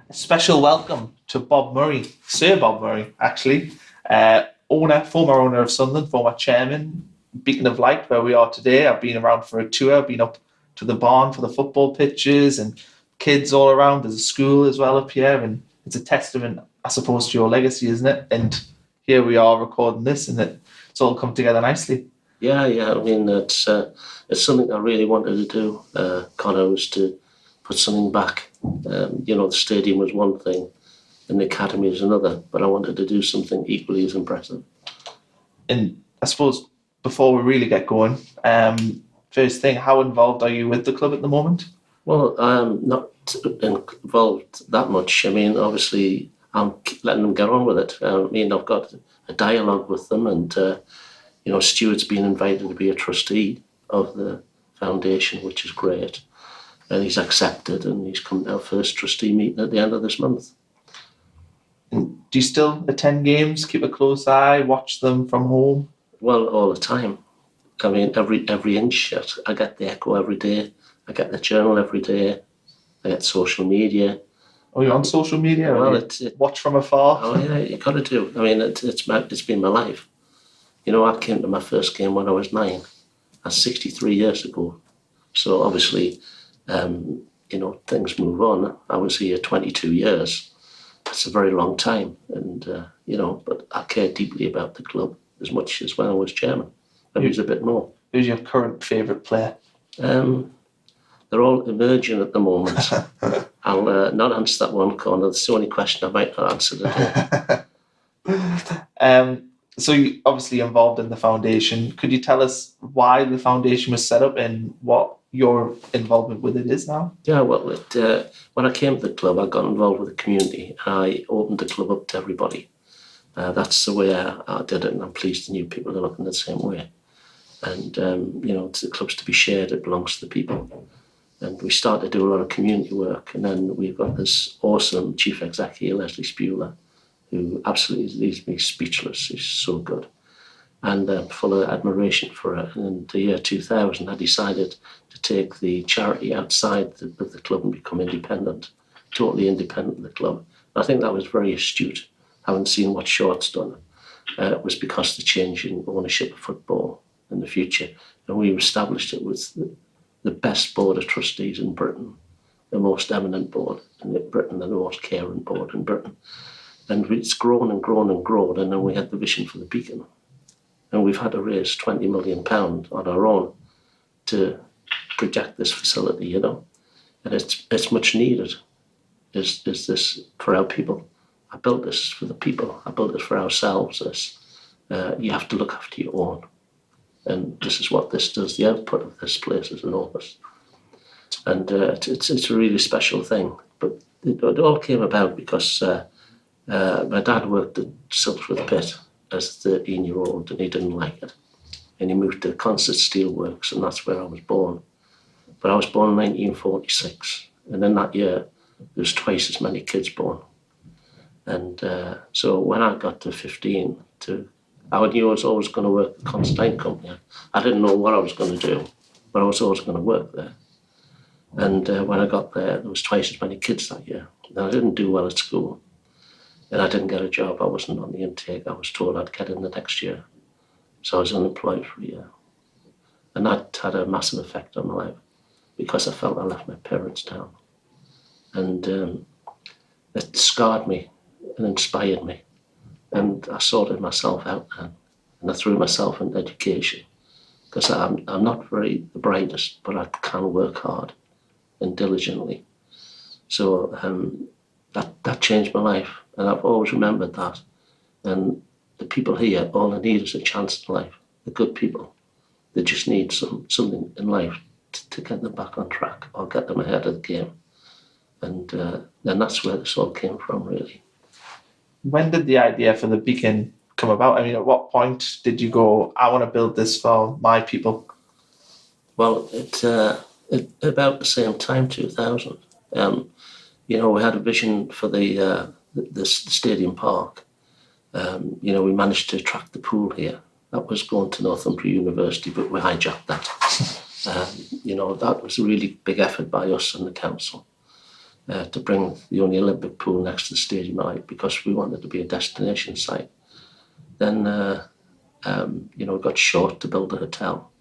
A special welcome to Bob Murray, Sir Bob Murray, actually, former owner of Sunderland, former chairman, Beacon of Light, where we are today. I've been around for a tour, I've been up to the barn for the football pitches and kids all around. There's a school as well up here, and it's a testament, I suppose, to your legacy, isn't it? And here we are recording this, and it's all come together nicely. Yeah. I mean, it's something I really wanted to do, Connor, was to put something back. The stadium was one thing and the academy was another, but I wanted to do something equally as impressive. And I suppose before we really get going, first thing, how involved are you with the club at the moment? Well, I'm not involved that much. I mean, obviously, I'm letting them get on with it. I've got a dialogue with them, and Stuart's been invited to be a trustee of the foundation, which is great. And he's accepted, and he's come to our first trustee meeting at the end of this month. And do you still attend games, keep a close eye, watch them from home? Well, all the time. I mean, every inch. I get the Echo every day. I get the Journal every day. I get social media. Oh, you're on social media? Well, watch from afar? Oh, yeah, you got to do. I mean, it's been my life. I came to my first game when I was 9. That's 63 years ago. So obviously, things move on. I was here 22 years. It's a very long time. And, but I care deeply about the club as much as when I was chairman. Maybe it was a bit more. Who's your current favourite player? They're all emerging at the moment. I'll not answer that one, Connor. That's the only question I might not answer today. So you're obviously involved in the foundation. Could you tell us why the foundation was set up and what your involvement with it is now? Yeah, well, when I came to the club, I got involved with the community. I opened the club up to everybody. That's the way I did it, and I'm pleased the new people are looking the same way. And, the club's to be shared, it belongs to the people. And we started to do a lot of community work, and then we've got this awesome chief executive, Leslie Spuler, who absolutely leaves me speechless. She's so good. And full of admiration for her. And in the year 2000, I decided to take the charity outside of the club and become independent, totally independent of the club. And I think that was very astute, having seen what Short's done. It was because of the change in ownership of football in the future. And we established it with the best board of trustees in Britain, the most eminent board in Britain, and the most caring board in Britain. And it's grown and grown and grown, and then we had the vision for the Beacon. And we've had to raise £20 million on our own to project this facility, And it's much needed, is this for our people. I built this for the people. I built it for ourselves. You have to look after your own. And this is what this does. The output of this place is enormous. And it's a really special thing. But it all came about because my dad worked at Silksworth Pit as a 13-year-old, and he didn't like it. And he moved to Concert Steelworks, and that's where I was born. But I was born in 1946, and in that year, there was twice as many kids born. And so when I got to 15, I knew I was always going to work at the Constantine Company. I didn't know what I was going to do, but I was always going to work there. And when I got there was twice as many kids that year. And I didn't do well at school. And I didn't get a job. I wasn't on the intake. I was told I'd get in the next year. So I was unemployed for a year. And that had a massive effect on my life because I felt I left my parents down. And it scarred me and inspired me. And I sorted myself out then. And I threw myself into education because I'm not the brightest, but I can work hard and diligently. So that changed my life. And I've always remembered that. And the people here, all they need is a chance in life. The good people, they just need something in life to get them back on track or get them ahead of the game. And then that's where this all came from, really. When did the idea for the Beacon come about? I mean, at what point did you go, I want to build this for my people? Well, it about the same time, 2000. We had a vision for the stadium park. We managed to attract the pool here. That was going to Northumbria University, but we hijacked that. That was a really big effort by us and the council. to bring the only Olympic pool next to the stadium out because we wanted to be a destination site. Then, we got short to build a hotel.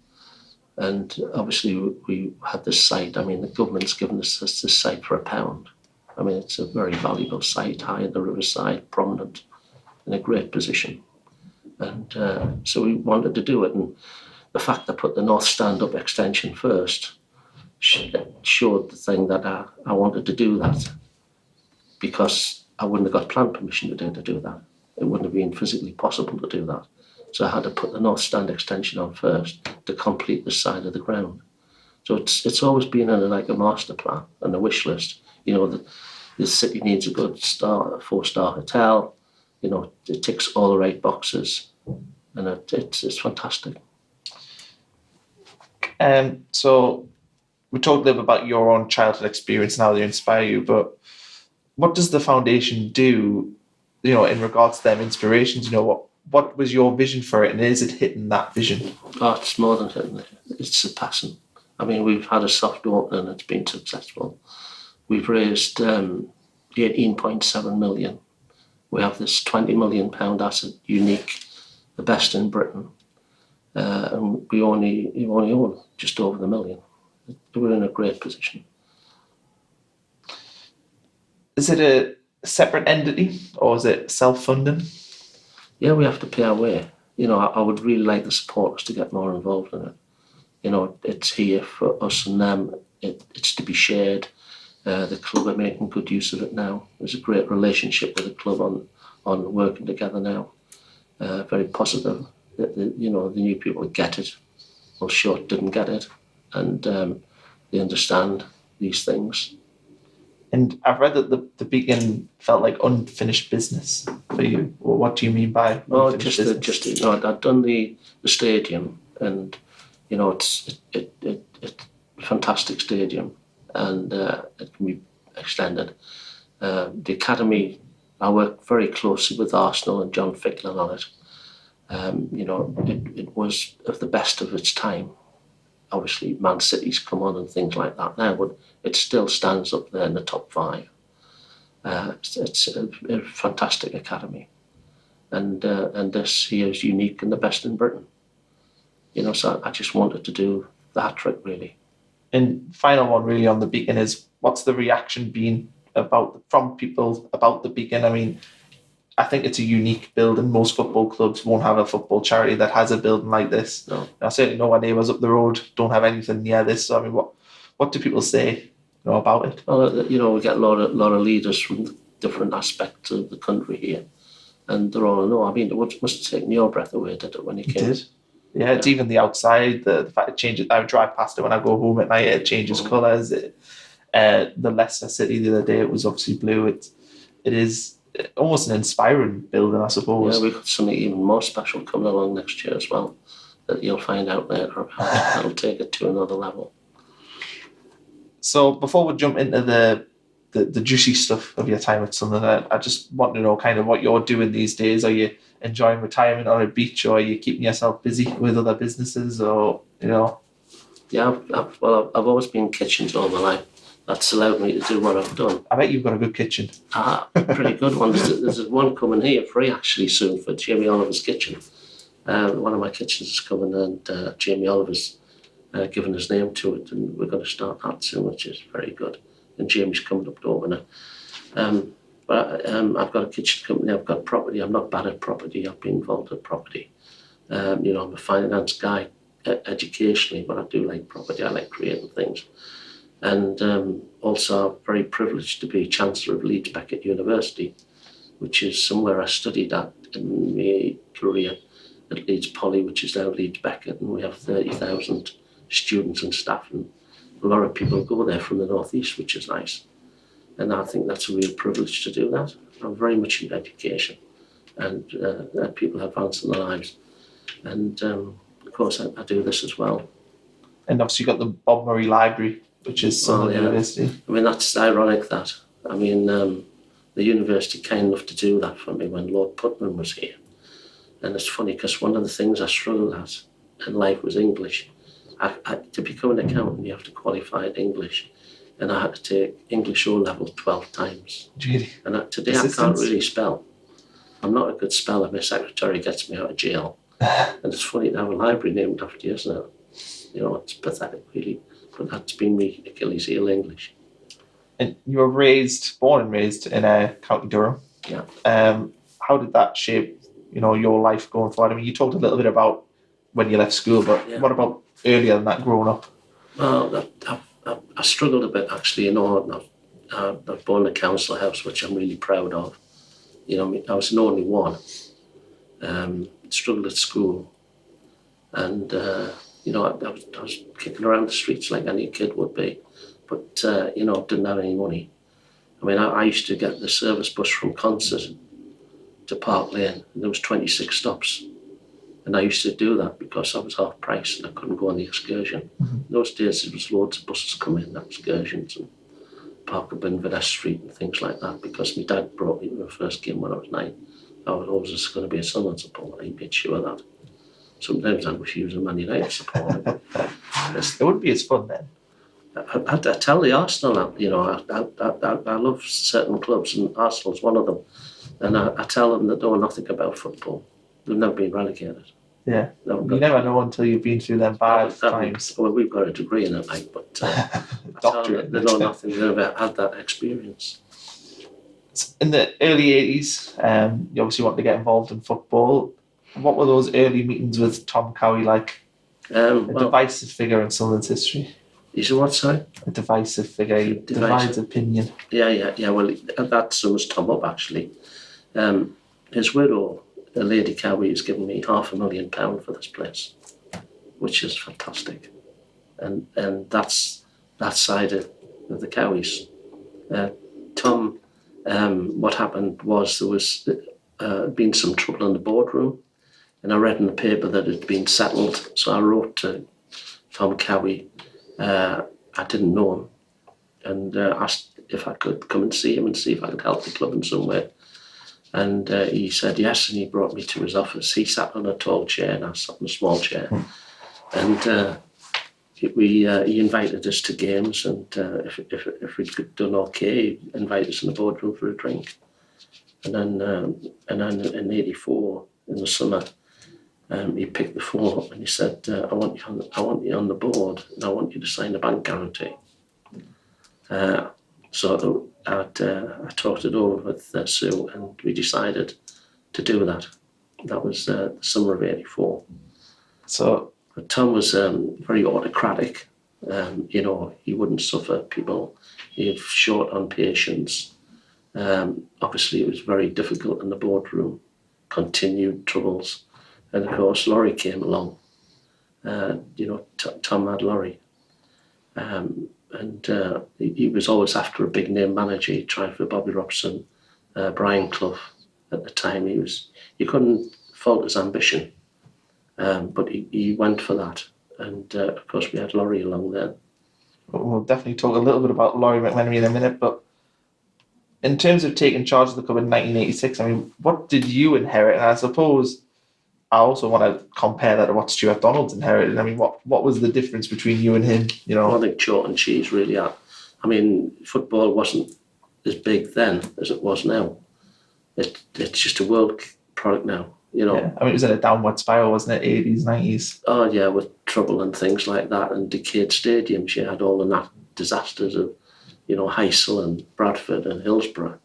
And obviously we had this site. I mean, the government's given us this site for £1. I mean, it's a very valuable site, high in the riverside, prominent, in a great position. And so we wanted to do it. And the fact I put the North Stand up extension first showed the thing that I wanted to do that, because I wouldn't have got plan permission today to do that. It wouldn't have been physically possible to do that. So I had to put the North Stand extension on first to complete the side of the ground. So it's always been in a master plan and a wish list. The city needs a good start, a 4-star hotel. It ticks all the right boxes, and it's fantastic. So we talked a little bit about your own childhood experience and how they inspire you, but what does the foundation do, in regards to them inspirations? What was your vision for it, and is it hitting that vision? Oh, it's more than hitting it. It's surpassing. I mean, we've had a soft opening and it's been successful. We've raised 18.7 million. We have this £20 million asset, unique, the best in Britain. And we only own just over the million. We're in a great position. Is it a separate entity or is it self-funding? Yeah, we have to pay our way. I would really like the supporters to get more involved in it. It's here for us and them. It's to be shared. The club are making good use of it now. There's a great relationship with the club on working together now. Very positive. The new people get it. Well, Short didn't get it, and they understand these things. And I've read that the beacon felt like unfinished business for you. Well, what do you mean by unfinished business? I'd done the stadium, and it's a fantastic stadium, and it can be extended. The academy, I worked very closely with Arsenal and John Ficklin on it. It was of the best of its time. Obviously, Man City's come on and things like that now, but it still stands up there in the top 5. It's a fantastic academy, and this here is unique and the best in Britain. So I just wanted to do the hat trick, really. And final one, really, on the beacon is, what's the reaction been from people about the beacon? I mean, I think it's a unique building. Most football clubs won't have a football charity that has a building like this. No. I certainly know our neighbours up the road don't have anything near this. So I mean, what do people say about it? Well, we get a lot of leaders from different aspects of the country here, and they're all I mean, it must have taken your breath away, did it, when you came? It did. Yeah, it's even the outside, the fact it changes. I drive past it when I go home at night. It changes colours. The Leicester City the other day, it was obviously blue. It is almost an inspiring building, I suppose. Yeah, we've got something even more special coming along next year as well, that you'll find out later about. That'll take it to another level. So before we jump into the juicy stuff of your time at Sunderland, I just want to know kind of what you're doing these days. Are you enjoying retirement on a beach, or are you keeping yourself busy with other businesses, or Yeah, I've always been in kitchens all my life. That's allowed me to do what I've done. I bet you've got a good kitchen. Pretty good one. There's one coming here free actually soon for Jamie Oliver's kitchen. One of my kitchens is coming, and Jamie Oliver's given his name to it, and we're going to start that soon, which is very good. And Jamie's coming up to open it. But I've got a kitchen company. I've got property. I'm not bad at property. I've been involved in property. I'm a finance guy educationally, but I do like property. I like creating things. And also very privileged to be Chancellor of Leeds Beckett University, which is somewhere I studied at in my career at Leeds Poly, which is now Leeds Beckett, and we have 30,000 students and staff, and a lot of people go there from the northeast, which is nice. And I think that's a real privilege to do that. I'm very much in education and people advancing their lives. And of course I do this as well. And obviously you've got the Bob Murray Library, which is Sunderland University. I mean, that's ironic that. I mean, the university kind enough to do that for me when Lord Putnam was here. And it's funny because one of the things I struggled at in life was English. To become an accountant, you have to qualify in English. and I had to take English O level 12 times. Really? And today I can't really spell. I'm not a good speller. My secretary gets me out of jail. And it's funny to have a library named after you, isn't it? You know, it's pathetic, really. But that's been me Achilles heel, English. And you were born and raised in County Durham. Yeah. How did that shape, your life going forward? I mean, you talked a little bit about when you left school, but what about earlier than that, growing up? Well, I struggled a bit, actually. I was born in a council house, which I'm really proud of. I was an only one. Struggled at school. And, I was kicking around the streets like any kid would be. But, didn't have any money. I mean, I used to get the service bus from Concert to Park Lane, and there was 26 stops. And I used to do that because I was half price and I couldn't go on the excursion. Mm-hmm. In those days, there was loads of buses coming, excursions, and park up in Videss Street and things like that, because my dad brought me to my first game when I was 9. I was always going to be a Sunderland supporter. He made sure that. Sometimes I wish he was a Man United supporter. But it wouldn't be as fun then. I tell the Arsenal that, I love certain clubs, and Arsenal's one of them. And I tell them that they know nothing about football. They've never been relegated. Yeah, you never know until you've been through them bad times. Well, we've got a degree in it, like, but I tell them they know nothing. They've never had that experience. In the early 80s, you obviously wanted to get involved in football. What were those early meetings with Tom Cowie like? A divisive figure in Sunderland's history. He's a what, sorry? A divisive figure. He divides opinion. Yeah. Well, that sums Tom up, actually. His widow, Lady Cowie, has given me £500,000 for this place, which is fantastic. And that's that side of the Cowies. Tom, what happened was there was been some trouble in the boardroom, and I read in the paper that it had been settled. So I wrote to Tom Cowie. I didn't know him, and asked if I could come and see him and see if I could help the club in some way. And he said yes, and he brought me to his office. He sat on a tall chair and I sat on a small chair. And he invited us to games, and if we'd done okay, he invited us in the boardroom for a drink. And then in '84, in the summer, he picked the phone up and he said, I want you on the board, and I want you to sign a bank guarantee. So I talked it over with Sue, and we decided to do that. That was the summer of '84. So Tom was very autocratic. He wouldn't suffer people. He was short on patience. Obviously, it was very difficult in the boardroom. Continued troubles. And of course, Laurie came along. Tom had Laurie. And he was always after a big name manager. He tried for Bobby Robson, Brian Clough. At the time, you couldn't fault his ambition, but he went for that. And of course, we had Laurie along then. We'll definitely talk a little bit about Laurie McMenery in a minute, but in terms of taking charge of the club in 1986, I mean, what did you inherit? And I suppose I also want to compare that to what Stuart Donald's inherited. I mean, what was the difference between you and him? I think chalk and cheese really are. I mean, football wasn't as big then as it was now. It's just a world product now. Yeah. I mean, it was in a downward spiral, wasn't it? 80s, 90s. Oh yeah, with trouble and things like that, and decayed stadiums. You had all the disasters of, Heysel and Bradford and Hillsborough.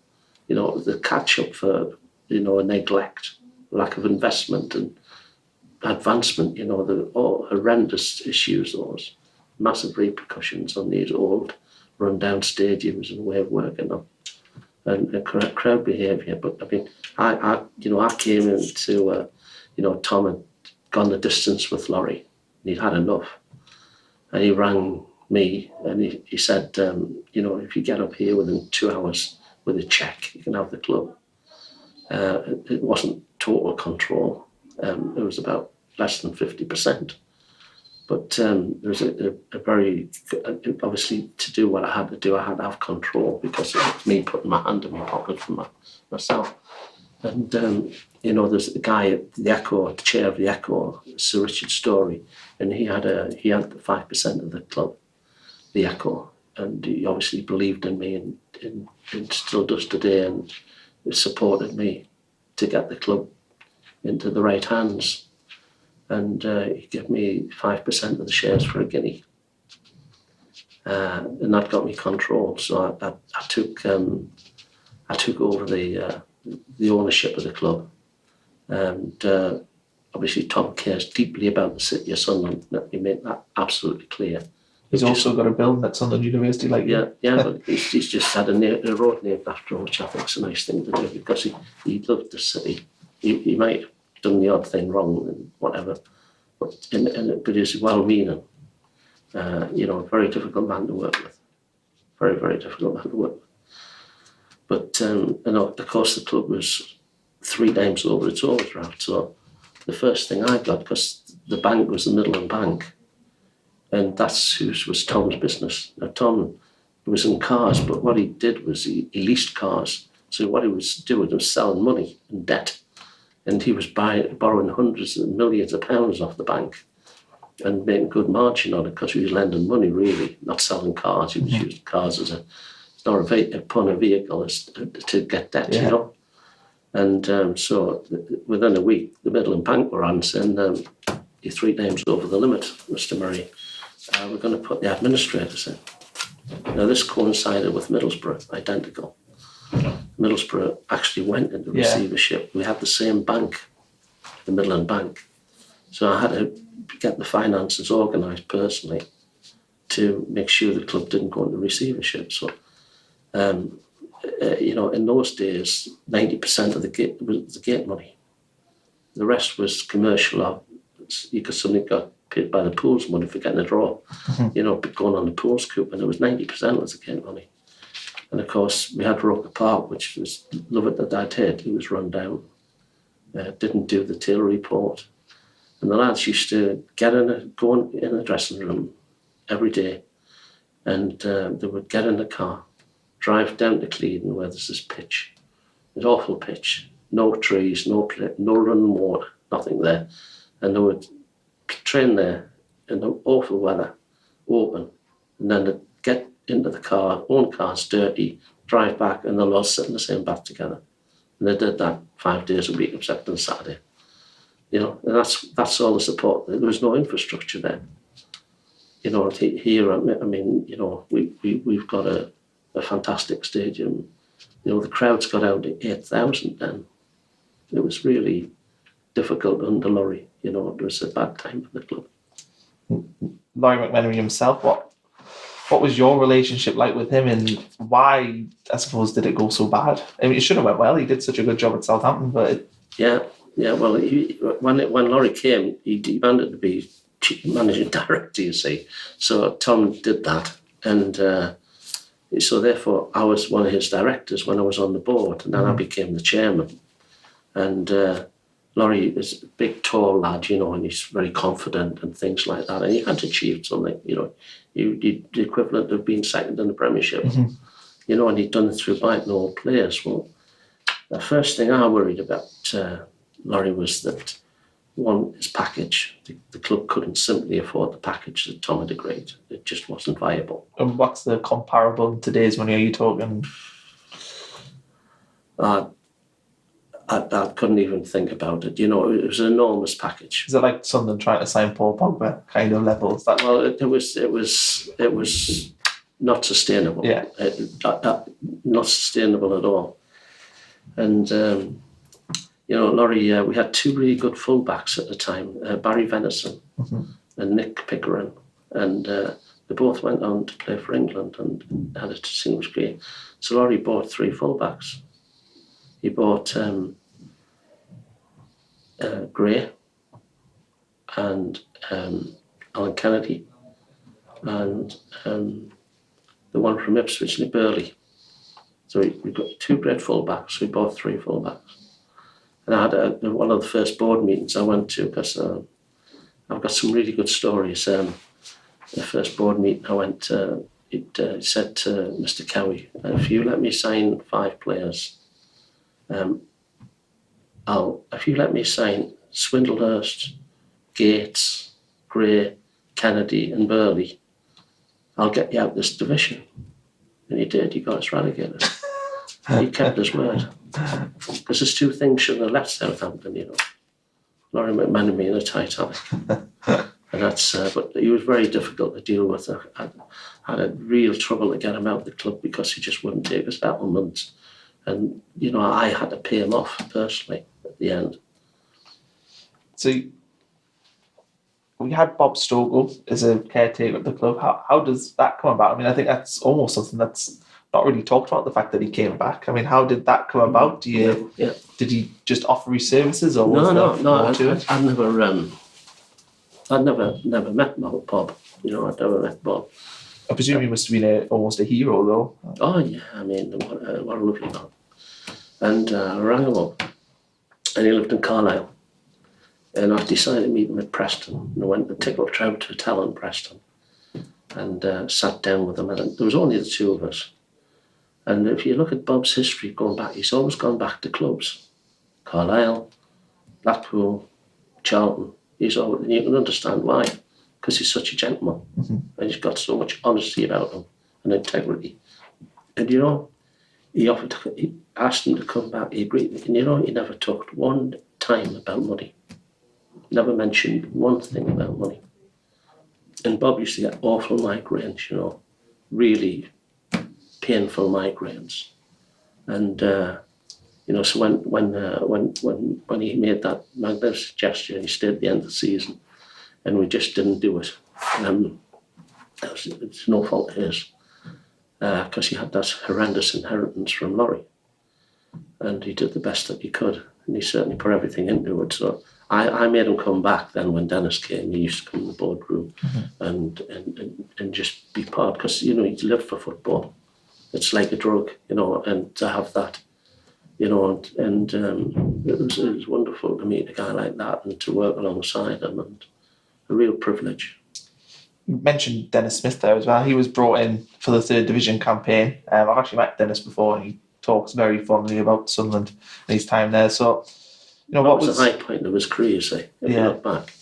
The catch up for, a neglect, lack of investment and advancement. The horrendous issues. Those massive repercussions on these old, run-down stadiums and way of working them, and crowd behaviour. But I mean, I came into, Tom had gone the distance with Laurie, and he'd had enough, and he rang me and he said, if you get up here within 2 hours with a cheque, you can have the club. It wasn't total control. It was about less than 50%. But there was a very, obviously, to do what I had to do, I had to have control, because it was me putting my hand in my pocket for myself. And, there's a guy at the Echo, the chair of the Echo, Sir Richard Story, and he had the 5% of the club, the Echo. and he obviously believed in me and still does today, and supported me to get the club into the right hands. And he gave me 5% of the shares for a guinea. And that got me control. So I took over the ownership of the club. And obviously Tom cares deeply about the city of Sunderland. Let me make that absolutely clear. He's also got a building at Sunderland University, like yeah, but he's just had a road named after him, which I think is a nice thing to do, because he loved the city. He might have done the odd thing wrong and whatever, but he's well-meaning. Very difficult man to work with. Very, very difficult man to work with. But of course, the club was 3 times over its overdraft. So the first thing I got, because the bank was the Midland Bank, and that's was Tom's business. Now, Tom was in cars, but what he did was he leased cars. So what he was doing was selling money and debt. And he was borrowing hundreds of millions of pounds off the bank and making good margin on it, because he was lending money, really, not selling cars. He was using cars as upon a vehicle as to get debt, And so within a week, the Midland Bank were on saying, you're 3 times over the limit, Mr. Murray. We're going to put the administrators in. Now, this coincided with Middlesbrough, identical. Middlesbrough actually went into receivership. We had the same bank, the Midland Bank. So I had to get the finances organised personally to make sure the club didn't go into receivership. So, in those days, 90% of the gate was the gate money. The rest was commercial. Somebody got paid by the pools money for getting a draw, going on the pools coup, and it was 90% was the gate money. And of course, we had Roker Park, which was, love it that I did. It was run down. Didn't do the Taylor report. And the lads used to go in a dressing room every day, and they would get in the car, drive down to Clevedon where there's this pitch. It's awful pitch. No trees, no running water, nothing there. And they would train there in the awful weather, open, and then they'd get into the car, own cars, dirty, drive back, and they'll all sit in the same bath together. And they did that 5 days a week, except on Saturday. And that's all the support. There was no infrastructure there. Here, we've got a fantastic stadium. The crowds got out at 8,000 then. It was really difficult under Laurie. It was a bad time for the club. Laurie McMenery himself, what was your relationship like with him, and why, I suppose, did it go so bad? I mean, it should have went well. He did such a good job at Southampton, but... Yeah. Well, when Laurie came, he demanded to be managing director, you see. So Tom did that, and so therefore I was one of his directors when I was on the board, and then I became the chairman. And Laurie is a big, tall lad, and he's very confident and things like that. And he had achieved something, the equivalent of being second in the Premiership, and he'd done it through biting all players. Well, the first thing I worried about Laurie was that, one, his package. The club couldn't simply afford the package that Tom had agreed. It just wasn't viable. And what's the comparable in today's money? Are you talking? I couldn't even think about it. It was an enormous package. Is it like Sunderland trying to sign Paul Pogba kind of levels? Well, it was not sustainable. Yeah. Not sustainable at all. And Laurie, we had 2 really good fullbacks at the time, Barry Venison and Nick Pickering, and they both went on to play for England and had a distinguished career. So Laurie bought 3 fullbacks. He bought Gray and Alan Kennedy and the one from Ipswich, Nick Burley. So we got 2 great fullbacks. We bought 3 fullbacks. And I had one of the first board meetings I went to, because I've got some really good stories. The first board meeting I went to, it said to Mr. Cowie, if you let me sign 5 players, if you let me sign Swindlehurst, Gates, Gray, Kennedy and Burley, I'll get you out of this division. And he did. He got us relegated. He kept his word. Because there's two things shouldn't have left Southampton, you know. Laurie McMahon being a Titanic. And that's, but he was very difficult to deal with. I had a real trouble to get him out of the club because he just wouldn't take a settlement. And, you know, I had to pay him off personally at the end. So we had Bob Stogle as a caretaker of the club. How does that come about? I mean, I think that's almost something that's not really talked about, the fact that he came back. I mean, how did that come about? Did he just offer his services, or was there more to it? I'd never met Bob. You know, I'd never met Bob. I presume he must have been almost a hero, though. Oh yeah, I mean, what a lovely man. And I rang him up, and he lived in Carlisle. And I decided to meet him at Preston. And I went to Tickle Trout Hotel in Preston, and sat down with him. And there was only the two of us. And if you look at Bob's history going back, he's always gone back to clubs. Carlisle, Blackpool, Charlton. He's always, and you can understand why, because he's such a gentleman. Mm-hmm. And he's got so much honesty about him and integrity. And you know, he asked him to come back, he agreed. And you know, he never talked one time about money. He never mentioned one thing about money. And Bob used to get awful migraines, you know, really painful migraines. And you know, so when he made that magnificent gesture, he stayed at the end of the season, and we just didn't do it. It's no fault of his, because he had that horrendous inheritance from Laurie, and he did the best that he could, and he certainly put everything into it. So I made him come back then when Denis came. He used to come in the boardroom, mm-hmm. and just be part, because you know, he lived for football. It's like a drug, you know, and to have that, you know, and it was wonderful to meet a guy like that and to work alongside him, and a real privilege. You mentioned Denis Smith there as well. He was brought in for the third division campaign. I've actually met Denis before, and he talks very fondly about Sunderland and his time there. So, you know, what was the high point of his career, you see, if you look back?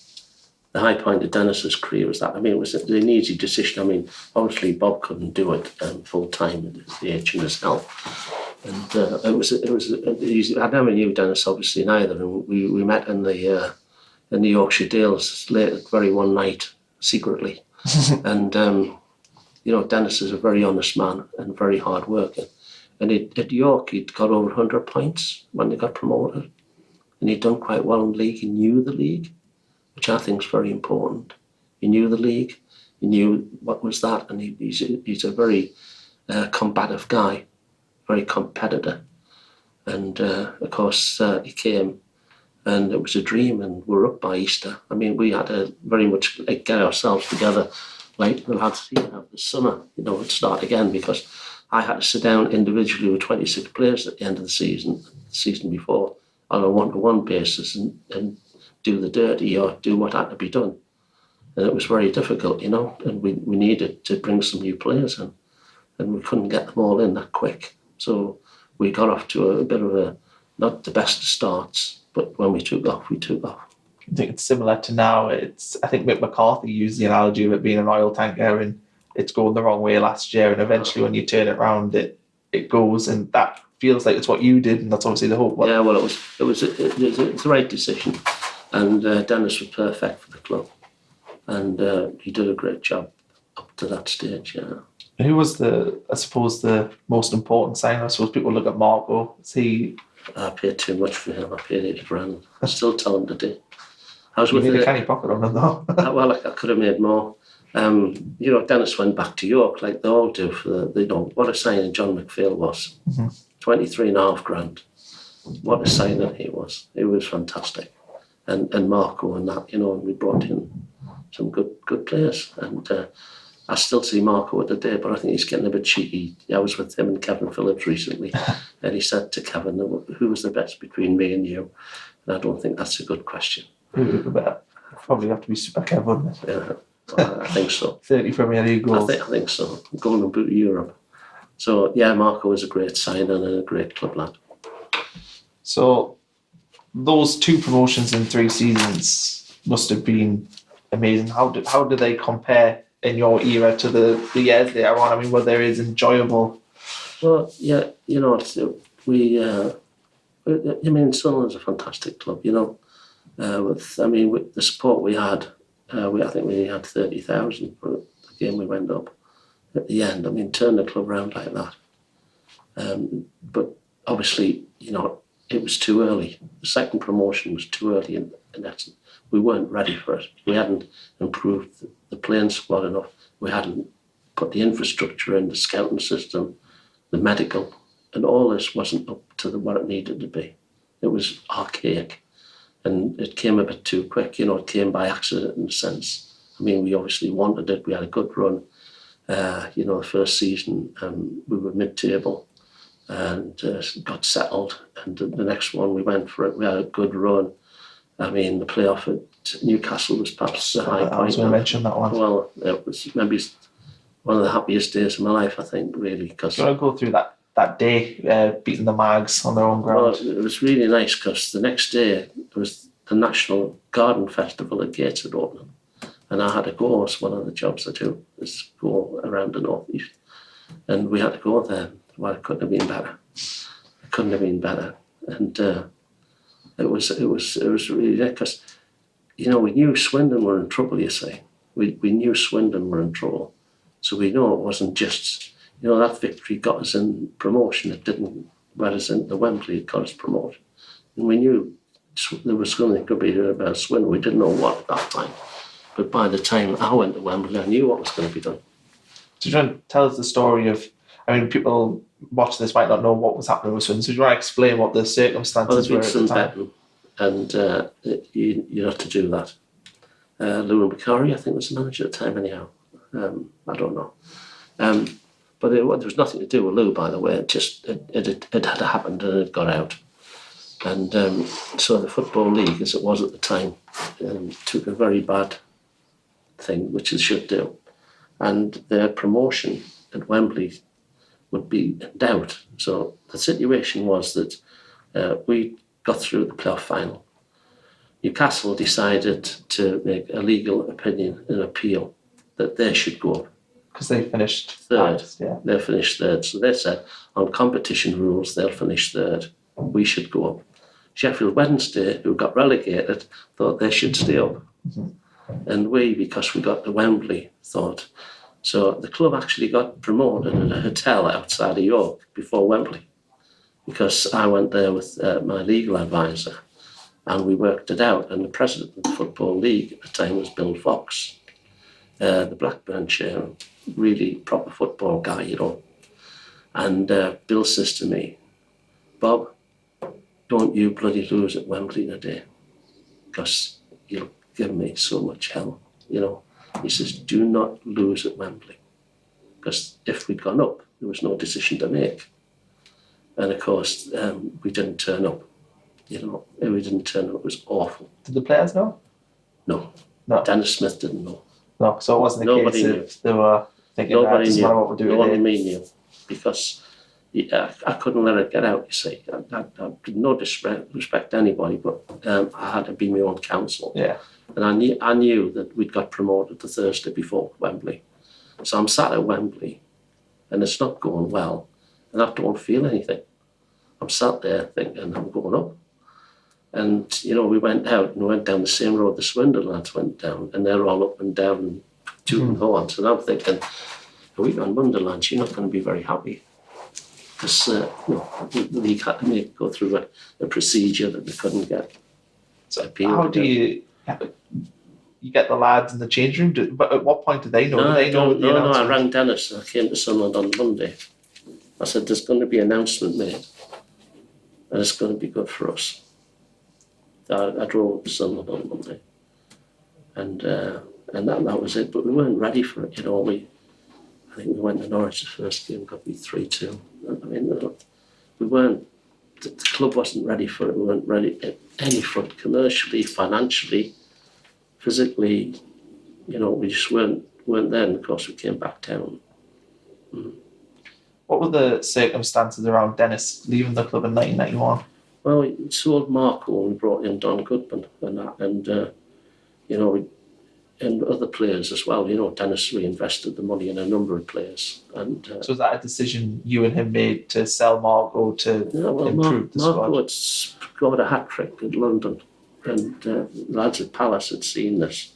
The high point of Denis's career was that. I mean, it was an easy decision. I mean, obviously Bob couldn't do it full time at the age of his health, and it was easy. I never knew Denis obviously neither, and we met in the Yorkshire Dales late very one night secretly, and you know, Denis is a very honest man and very hard working, and at York he'd got over 100 points when they got promoted, and he'd done quite well in the league. He knew the league, which I think is very important. He knew the league, he knew what was that, and he's a very combative guy, very competitor. And of course, he came, and it was a dream, and we're up by Easter. I mean, we had to very much get ourselves together, like the lads here have this summer, you know, to start again, because I had to sit down individually with 26 players at the end of the season before, on a one-to-one basis, and do the dirty or do what had to be done. And it was very difficult, you know, and we needed to bring some new players in, and we couldn't get them all in that quick. So we got off to a bit of not the best of starts, but when we took off, we took off. I think it's similar to now. I think Mick McCarthy used the analogy of it being an oil tanker, and it's going the wrong way last year, and eventually when you turn it around, it goes, and that feels like it's what you did, and that's obviously the hope. Yeah, well, it's the right decision. And Denis was perfect for the club, and he did a great job up to that stage. Yeah. Who was the most important signing? I suppose people look at Marco. I paid too much for him. I paid 80 grand. I still tell him today. You made a canny pocket on him though. Well, I could have made more. You know, Denis went back to York like they all do. What a signing John McPhail was. Mm-hmm. 23.5 grand. What a signing he was. He was fantastic. And Marco and that, you know, and we brought in some good players. And I still see Marco at the day, but I think he's getting a bit cheeky. I was with him and Kevin Phillips recently, and he said to Kevin, who was the best between me and you? And I don't think that's a good question. Probably have to be Super Kev, wouldn't it? Yeah, well, I think so. 30 Premier League goals. I think so. Golden Boot of Europe. So, yeah, Marco was a great signing and a great club lad. So, those 2 promotions in 3 seasons must have been amazing. How do they compare in your era to the years later on? I mean, were there is enjoyable? Well, yeah, Sunderland's a fantastic club, with the support we had, I think we had 30,000 for the game we went up at the end. I mean, turn the club around like that. But obviously, it was too early. The second promotion was too early in essence. We weren't ready for it. We hadn't improved the playing squad enough. We hadn't put the infrastructure in, the scouting system, the medical, and all this wasn't up to what it needed to be. It was archaic, and it came a bit too quick. It came by accident in a sense. I mean, we obviously wanted it. We had a good run. The first season we were mid-table and got settled, and the next one we went for it. We had a good run. I mean, the playoff at Newcastle was perhaps the high point. I was going to mention that one. Well, it was maybe one of the happiest days of my life, I think, really. Because do you want to go through that day, beating the Mags on their own ground? Well, it was really nice because the next day there was the National Garden Festival at Gateshead opening, and I had to go. It's one of the jobs I do, is go around the North East, and we had to go there. Well, it couldn't have been better. It couldn't have been better, and it was really good because we knew Swindon were in trouble. You see, we knew Swindon were in trouble, so we know it wasn't just that victory got us in promotion. It didn't let us into Wembley. It got us promotion, and we knew there was something could be about Swindon. We didn't know what at that time, but by the time I went to Wembley, I knew what was going to be done. So do you want to tell us the story of? I mean, people watching this might not know what was happening with Swindon. So do you want to explain what the circumstances were at the time? And you had to do that. Lou McCarthy, I think, was the manager at the time. Anyhow, I don't know. But there was nothing to do with Lou, by the way. It had happened and it got out. And so the Football League, as it was at the time, took a very bad thing, which it should do. And their promotion at Wembley would be in doubt. So the situation was that we got through the playoff final. Newcastle decided to make a legal opinion and appeal that they should go up. Because they finished third. Yeah. They finished third. So they said, on competition rules, they'll finish third. We should go up. Sheffield Wednesday, who got relegated, thought they should stay up. Mm-hmm. And we, because we got to Wembley, thought. So the club actually got promoted at a hotel outside of York before Wembley, because I went there with my legal advisor and we worked it out. And the president of the Football League at the time was Bill Fox, the Blackburn chairman, really proper football guy, And Bill says to me, Bob, don't you bloody lose at Wembley today, because you'll give me so much hell, He says, do not lose at Wembley, because if we'd gone up, there was no decision to make. And of course, we didn't turn up. We didn't turn up. It was awful. Did the players know? No. Dennis Smith didn't know. No, so it wasn't a case of they were thinking, nobody doesn't knew. matter what we're doing. Nobody knew, because I couldn't let it get out, you see. I no disrespect to anybody, but I had to be my own counsel. Yeah. And I knew that we'd got promoted the Thursday before Wembley. So I'm sat at Wembley and it's not going well and I don't feel anything. I'm sat there thinking I'm going up. And, we went out and we went down the same road the Swindon lads went down, and they're all up and down and tooting horns. And I'm thinking, if we go on Monday, lads, you're not going to be very happy. Because the league had to go through a procedure that they couldn't get. So how do you get the lads in the change room? But at what point do they know? No, I rang Denis. I came to Sunderland on Monday. I said, there's going to be an announcement made, and it's going to be good for us. I drove to Sunderland on Monday, and that was it. But we weren't ready for it. I think we went to Norwich the first game, got beat 3-2. I mean, we weren't. The club wasn't ready for it. We weren't ready at any front, commercially, financially, physically. We just weren't there. And of course, we came back down. What were the circumstances around Denis leaving the club in 1991? Well, we sold Marco and we brought in Don Goodman and that, and and other players as well. Denis reinvested the money in a number of players. And So was that a decision you and him made to sell Marco to improve the squad? Marco had scored a hat-trick at London, and lads at Palace had seen this,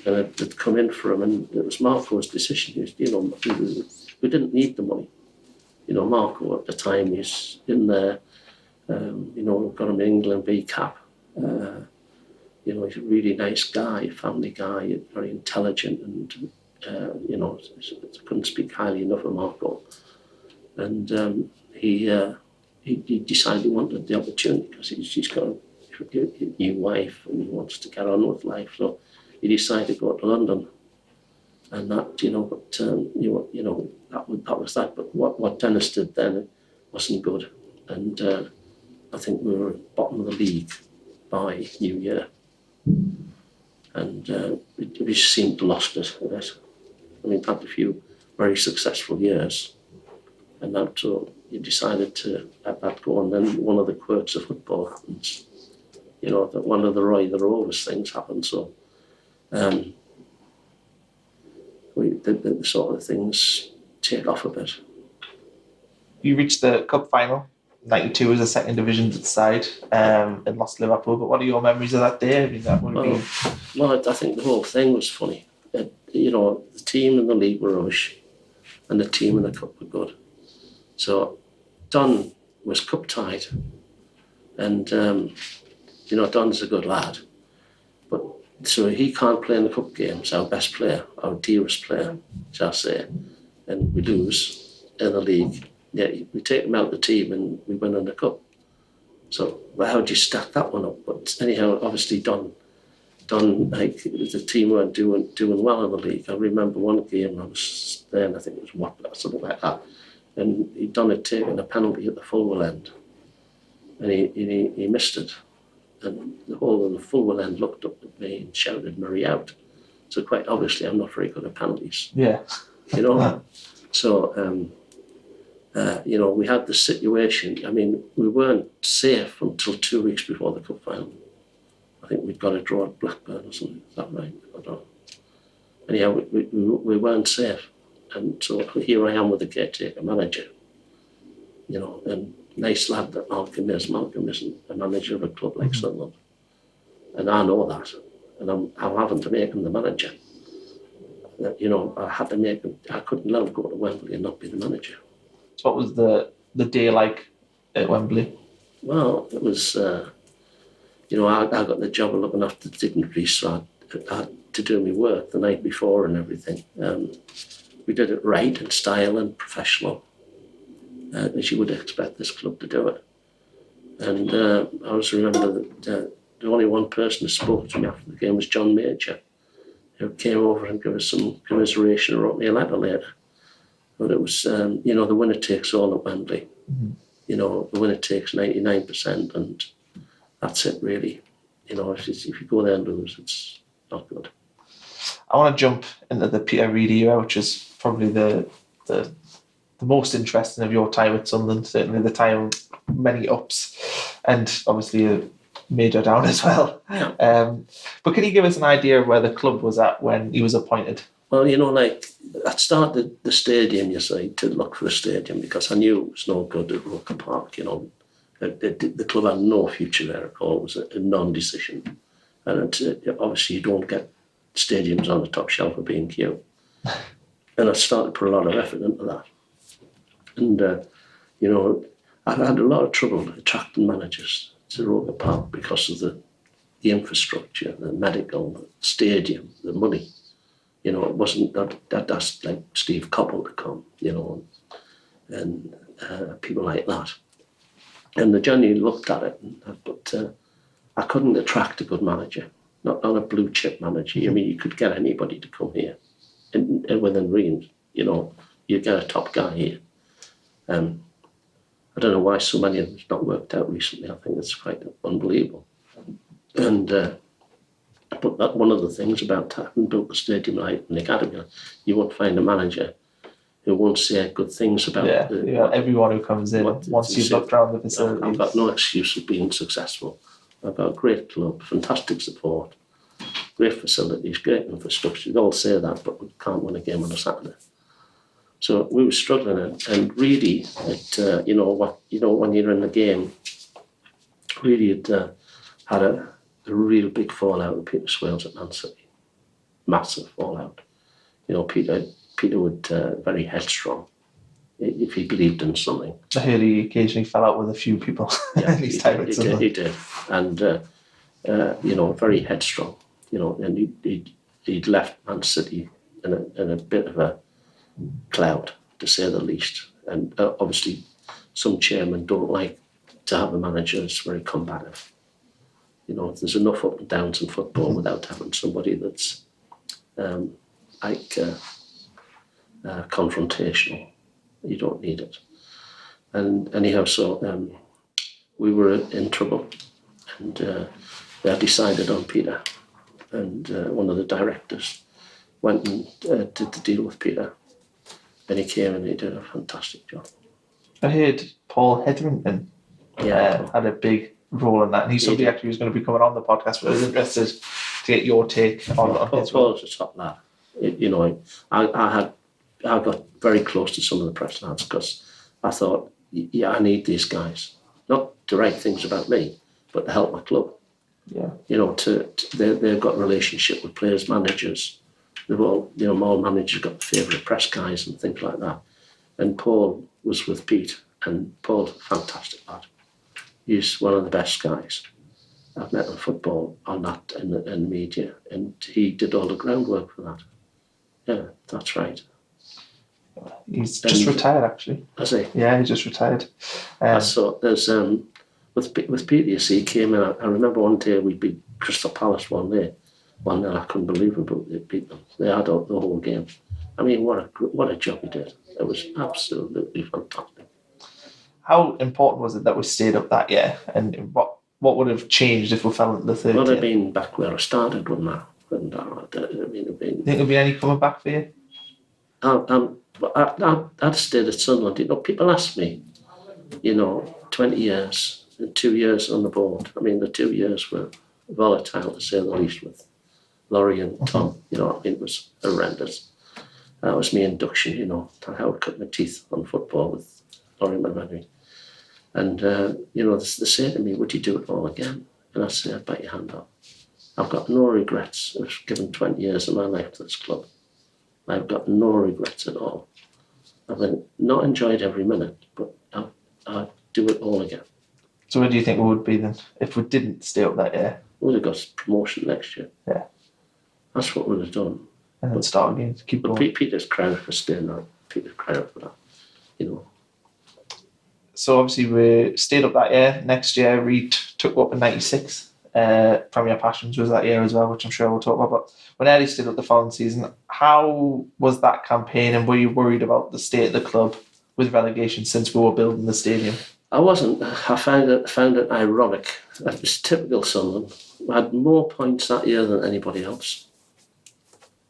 and had come in for him, and it was Marco's decision. We didn't need the money. Marco at the time, he's in there, got him England B cap. He's a really nice guy, family guy, very intelligent, and couldn't speak highly enough of Marco. And he decided he wanted the opportunity because he's got a new wife and he wants to get on with life. So he decided to go to London, and that that was that. But what Denis did then wasn't good, and I think we were at the bottom of the league by New Year. And we just seemed to lost it a bit. I mean, had a few very successful years, and that so you decided to let that go. And then one of the quirks of football happens, that one of the Rovers things happened. So the sort of things take off a bit. You reached the cup final. 92 was a second division side and lost Liverpool. But what are your memories of that day? I mean, that would be... Well, I think the whole thing was funny. The team in the league were rubbish, and the team in the cup were good. So Don was cup tied, and Don's a good lad, but so he can't play in the cup games. Our best player, our dearest player, shall I say, and we lose in the league. Yeah, we take him out of the team and we win in the cup. So, how do you stack that one up? But anyhow, obviously Don, like the team weren't doing well in the league. I remember one game I was there, and I think it was Watford or something like that, and Don had taken a penalty at the Fulwell end, and he missed it, and the whole of the Fulwell end looked up at me and shouted "Murray out." So quite obviously, I'm not very good at penalties. Yeah, So. We had the situation. I mean, we weren't safe until 2 weeks before the cup final. I think we'd got a draw at Blackburn or something. Is that right? I don't know. Anyhow, we weren't safe. And so here I am with the caretaker manager, and nice lad that Malcolm is. Malcolm isn't a manager of a club like Sunderland. And I know that. And I'm having to make him the manager. I had to make him, I couldn't let him go to Wembley and not be the manager. So what was the day like at Wembley? Well, it was, I got the job of looking after the dignitaries, so I had to do my work the night before and everything. We did it right in style and professional, as you would expect this club to do it. And I always remember that the only one person who spoke to me after the game was John Major, who came over and gave us some commiseration and wrote me a letter later. But it was, the winner takes all at Wembley. Mm-hmm. The winner takes 99%, and that's it, really. If you go there and lose, it's not good. I want to jump into the Peter Reid era, which is probably the most interesting of your time at Sunderland, certainly the time of many ups, and obviously a major down as well. Yeah. But can you give us an idea of where the club was at when he was appointed? Well, I started the stadium, to look for a stadium because I knew it was no good at Roker Park, The club had no future there at all. It was a non-decision. And obviously you don't get stadiums on the top shelf of B&Q. And I started to put a lot of effort into that. And, I've had a lot of trouble attracting managers to Roker Park because of the infrastructure, the medical, the stadium, the money. It wasn't that's like Steve Coppell to come, and people like that. And the journey looked at it, but I couldn't attract a good manager, not a blue chip manager. I mean, you could get anybody to come here, and within reams, you'd get a top guy here. I don't know why so many of them's not worked out recently. I think it's quite unbelievable. And but that's one of the things about having built the stadium right in the academy. You won't find a manager who won't say good things about everyone who comes in once you've looked around the facility. I've got no excuse of being successful. I've got a great club, fantastic support, great facilities, great infrastructure. They all say that, but we can't win a game on a Saturday. So we were struggling, and really, when you're in the game, really it had a real big fallout with Peter Swales at Man City. Massive fallout. Peter would very headstrong if he believed in something. I heard he occasionally fell out with a few people. Yeah, He did. And, very headstrong. And he'd left Man City in a bit of a cloud, to say the least. And obviously, some chairmen don't like to have a manager that's very combative. There's enough up and downs in football without having somebody that's confrontational. You don't need it. And anyhow, so we were in trouble, and they decided on Peter. And one of the directors went and did the deal with Peter. And he came and he did a fantastic job. I heard Paul Hetherington had a big role in that, and he's somebody actually who's going to be coming on the podcast, but I was interested to get your take on his role. Paul's a top lad. I got very close to some of the press lads because I thought, I need these guys, not to write things about me, but to help my club. Yeah. They've got a relationship with players, managers. They've all, more managers got favourite press guys and things like that. And Paul was with Pete, and Paul's a fantastic lad. He's one of the best guys I've met in football on that in media, and he did all the groundwork for that. Yeah, that's right. He's just retired, actually. Has he? Yeah, he just retired. So there's with Peter, you see, he came in. I remember one day we beat Crystal Palace 1-0. I couldn't believe it, but they beat them. They had the whole game. I mean, what a job he did. It was absolutely fantastic. How important was it that we stayed up that year, and what would have changed if we fell into the third? Would have been back where I started, wouldn't I? And think there'll be any coming back for you? I'd stayed at Sunderland. People ask me, 20 years and 2 years on the board. I mean, the 2 years were volatile, to say the least, with Laurie and Tom. It was horrendous. That was my induction, how I cut my teeth on football with Laurie McMahon. And, they say to me, would you do it all again? And I say, I'd bet your hand off. I've got no regrets. I've given 20 years of my life to this club. I've got no regrets at all. I've not enjoyed every minute, but I'd do it all again. So where do you think we would be then if we didn't stay up that year? We would have got promotion next year. Yeah. That's what we'd have done. And then start again, keep going. Peter's credit for staying there. Peter's credit for that, So obviously we stayed up that year. Next year, Reid took up in 96. Premier Passions was that year as well, which I'm sure we'll talk about. But when Ellis stayed up the following season, how was that campaign, and were you worried about the state of the club with relegation since we were building the stadium? I wasn't. I found it ironic. That was typical Sunderland. We had more points that year than anybody else.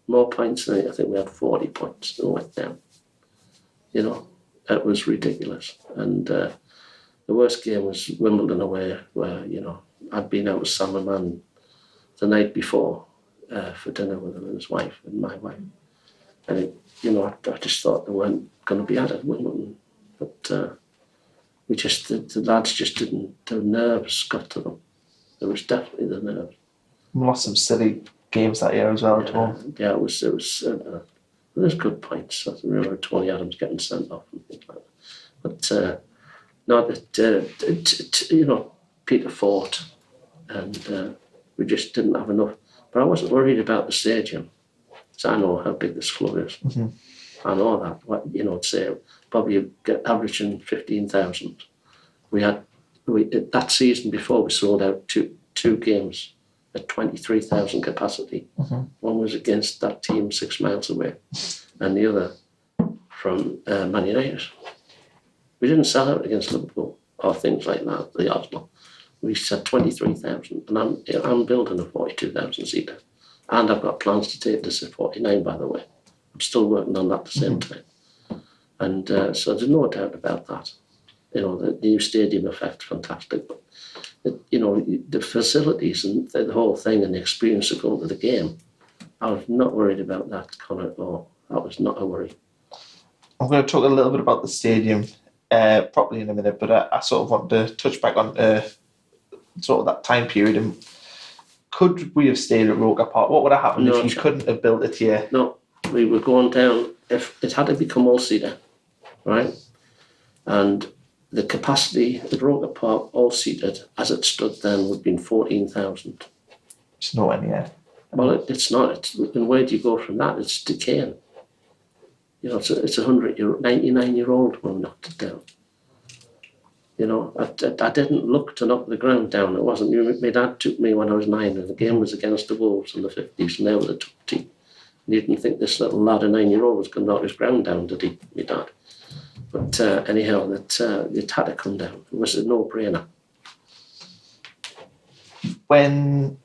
More points than I think we had 40 points and went down. It was ridiculous. And the worst game was Wimbledon away, where, I'd been out with Sam and Man the night before for dinner with him and his wife and my wife. And, I just thought they weren't going to be at it, Wimbledon. But the lads just didn't, their nerves got to them. It was definitely the nerves. We lost some silly games that year as well at home. Yeah, it was there's good points. I remember Tony Adams getting sent off and things like that. But Peter fought, and we just didn't have enough. But I wasn't worried about the stadium, because I know how big this club is. Mm-hmm. I know that. Say probably averaging 15,000. That season before we sold out two games at 23,000 capacity. Mm-hmm. One was against that team 6 miles away, and the other from Man United. We didn't sell out against Liverpool or things like that, the Arsenal. We said 23,000, and I'm building a 42,000 seater, and I've got plans to take this at 49, by the way. I'm still working on that at the same time. And so there's no doubt about that. The new stadium effect, fantastic. But the facilities and the whole thing and the experience of going to the game, I was not worried about that, Conor, at all. That was not a worry. I'm going to talk a little bit about the stadium properly in a minute, but I sort of want to touch back on sort of that time period. And could we have stayed at Roker Park? What would have happened if you couldn't have built it here? No, we were going down. If it had to become all-seater, right? And the capacity at Roker Park, all-seated, as it stood then, would have been 14,000. It's nowhere near. Well, it's not. And where do you go from that? It's decaying. It's a 99-year-old when we knocked it down. I didn't look to knock the ground down. It wasn't. My dad took me when I was 9, and the game was against the Wolves in the 50s, and they were the top team. And you didn't think this little lad, a 9-year-old, was going to knock his ground down, did he, my dad? But anyhow, it had to come down. It was a no-brainer. When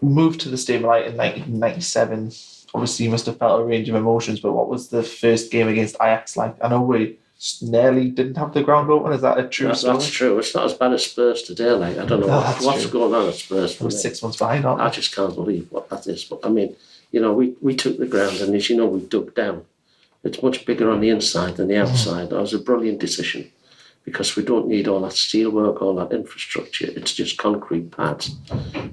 we moved to the stadium in 1997, obviously you must have felt a range of emotions, but what was the first game against Ajax like? I know we nearly didn't have the ground open. Is that a true story? That's true. It's not as bad as Spurs today. I don't know what's going on at Spurs. We're 6 months behind, aren't we? I just can't believe what that is. But I mean, we took the ground, and as you know, we dug down. It's much bigger on the inside than the outside. That was a brilliant decision, because we don't need all that steelwork, all that infrastructure. It's just concrete pads.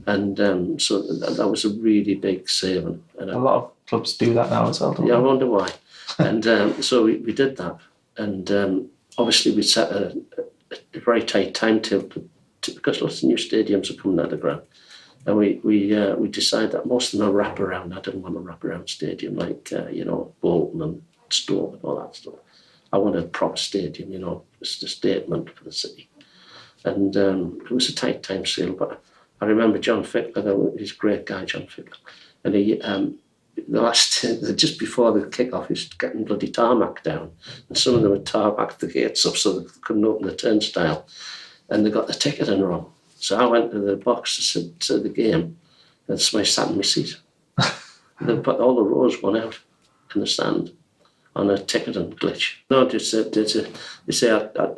And so that was a really big saving. And a lot of clubs do that now as well, don't I they? wonder why. And so we did that. And obviously we set a very tight timetable because lots of new stadiums are coming out of the ground. And we decided that most of them are wraparound. I didn't want a wraparound stadium like, Bolton and Stoke and all that stuff. I wanted a proper stadium, just a statement for the city. And it was a tight time sale, but I remember John Fickler, he's a great guy, John Fickler. And he, just before the kick-off, he was getting bloody tarmac down. And some of them had tarmacked the gates up so they couldn't open the turnstile. And they got the ticketing wrong. So I went to the box to the game, and somebody sat in my seat. They put all the rows one out in the stand on a ticketing glitch. No,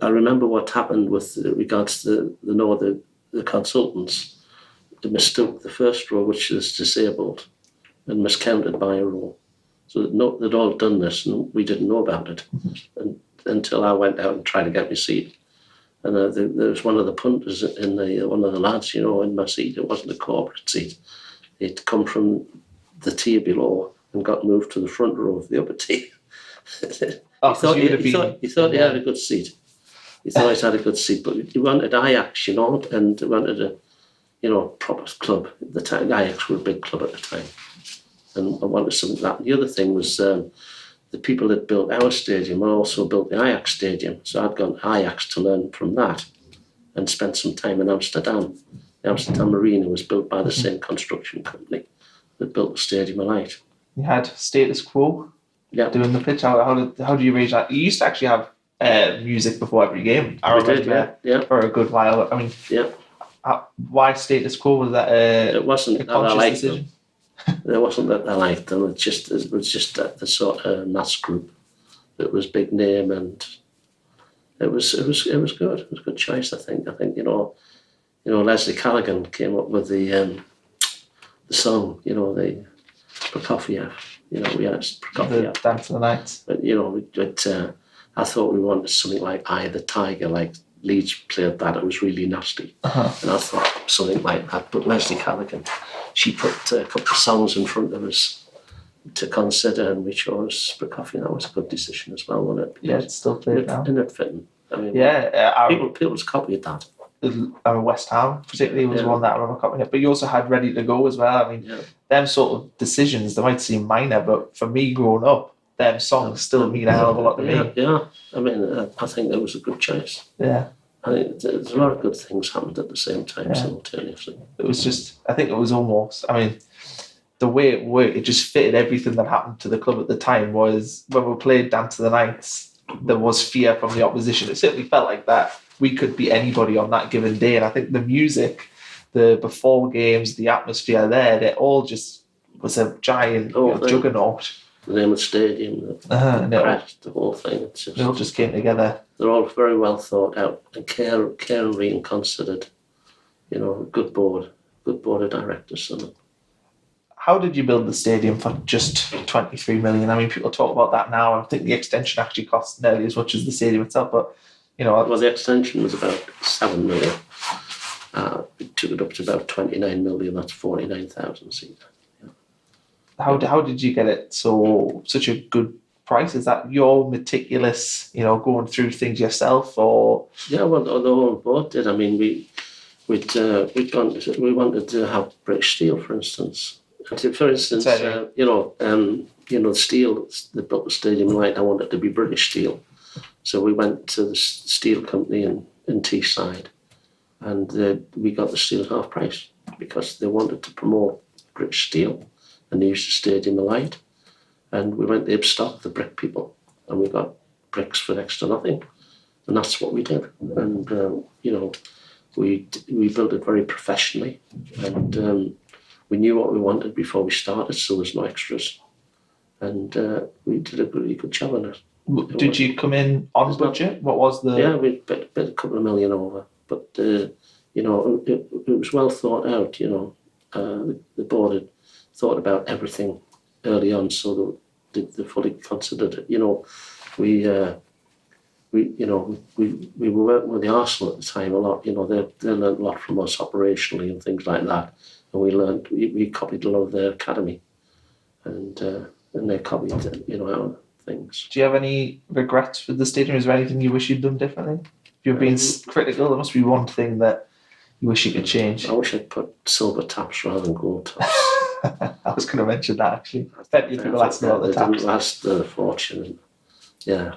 I remember what happened with regards to the consultants. They mistook the first row, which is disabled, and miscounted by a row. So they'd all done this, and we didn't know about it until I went out and tried to get my seat. And there was one of the punters one of the lads, in my seat. It wasn't a corporate seat. He'd come from the tier below and got moved to the front row of the upper tier. He thought he had a good seat. He thought he had a good seat, but he wanted Ajax, and he wanted a proper club. At the time, Ajax were a big club at the time, and I wanted something like that. The other thing was the people that built our stadium also built the Ajax stadium, so I'd gone to Ajax to learn from that, and spent some time in Amsterdam. The Amsterdam Arena was built by the same construction company that built the Stadium of Light. You had Status Quo. Yeah. Doing the pitch. How do you arrange that? You used to actually have music before every game. I remember for a good while. I mean, why Status Quo? Was that it wasn't a that I conscious liked decision? them. It wasn't that I liked them. It was just the sort of mass group that was big name, and it was good. It was a good choice. I think Leslie Callaghan came up with the song. The Prokofiev. We had Prokofiev. The Dance of the Night. But I thought we wanted something like Eye of the Tiger, like Leeds played that. It was really nasty. And I thought something like that. But Leslie Callaghan, she put a couple of songs in front of us to consider, and we chose Prokofiev. That was a good decision as well, wasn't it? Yeah, it's still played now. Isn't it fitting? I mean, people's copied that. West Ham particularly was one that I remember copying it, but you also had Ready to Go as well. I mean, them sort of decisions, they might seem minor, but for me growing up, them songs still mean a hell of a lot to me. Yeah, I mean, I think that was a good choice. Yeah. I think there's a lot of good things happened at the same time simultaneously. It was just, I think it was almost, I mean, the way it worked, it just fitted everything that happened to the club at the time. Was when we played Dance of the Nights, there was fear from the opposition. It certainly felt like that. We could be anybody on that given day. And I think the music, the before games, the atmosphere there, it all just was a giant juggernaut. The name of the stadium, the whole thing. It all just came together. They're all very well thought out and carefully and considered. you know, good board of directors. So How did you build the stadium for just 23 million? I mean, people talk about that now. I think the extension actually cost nearly as much as the stadium itself, but, you know... Well, the extension was about 7 million. We took it up to about 29 million, that's 49,000 seats. Yeah. How did you get it such a good price? Is that your meticulous, you know, going through things yourself, or...? Yeah, well, the whole board did. I mean, we wanted to have British steel, for instance. For instance, the steel that built the stadium light, I wanted it to be British steel. So we went to the steel company in Teesside, and we got the steel at half price because they wanted to promote British steel, and they used the stadium light. And we went to Ibstock, the brick people, and we got bricks for next to nothing, and that's what we did. And we built it very professionally, and we knew what we wanted before we started, so there's no extras. And we did a really good job on it. Did you come in on budget? What was the... Yeah, we bet a couple of million over. But, it was well thought out, you know. The board had thought about everything early on, so they fully considered it. You know, we were working with the Arsenal at the time a lot. You know, they learned a lot from us operationally and things like that. And we copied a lot of their academy, and they copied, our things. Do you have any regrets with the stadium? Is there anything you wish you'd done differently? If you're being critical, there must be one thing that you wish you could change. I wish I'd put silver taps rather than gold taps. I was going to mention that, actually. I bet you people ask about the taps. They didn't last a fortune. Yeah.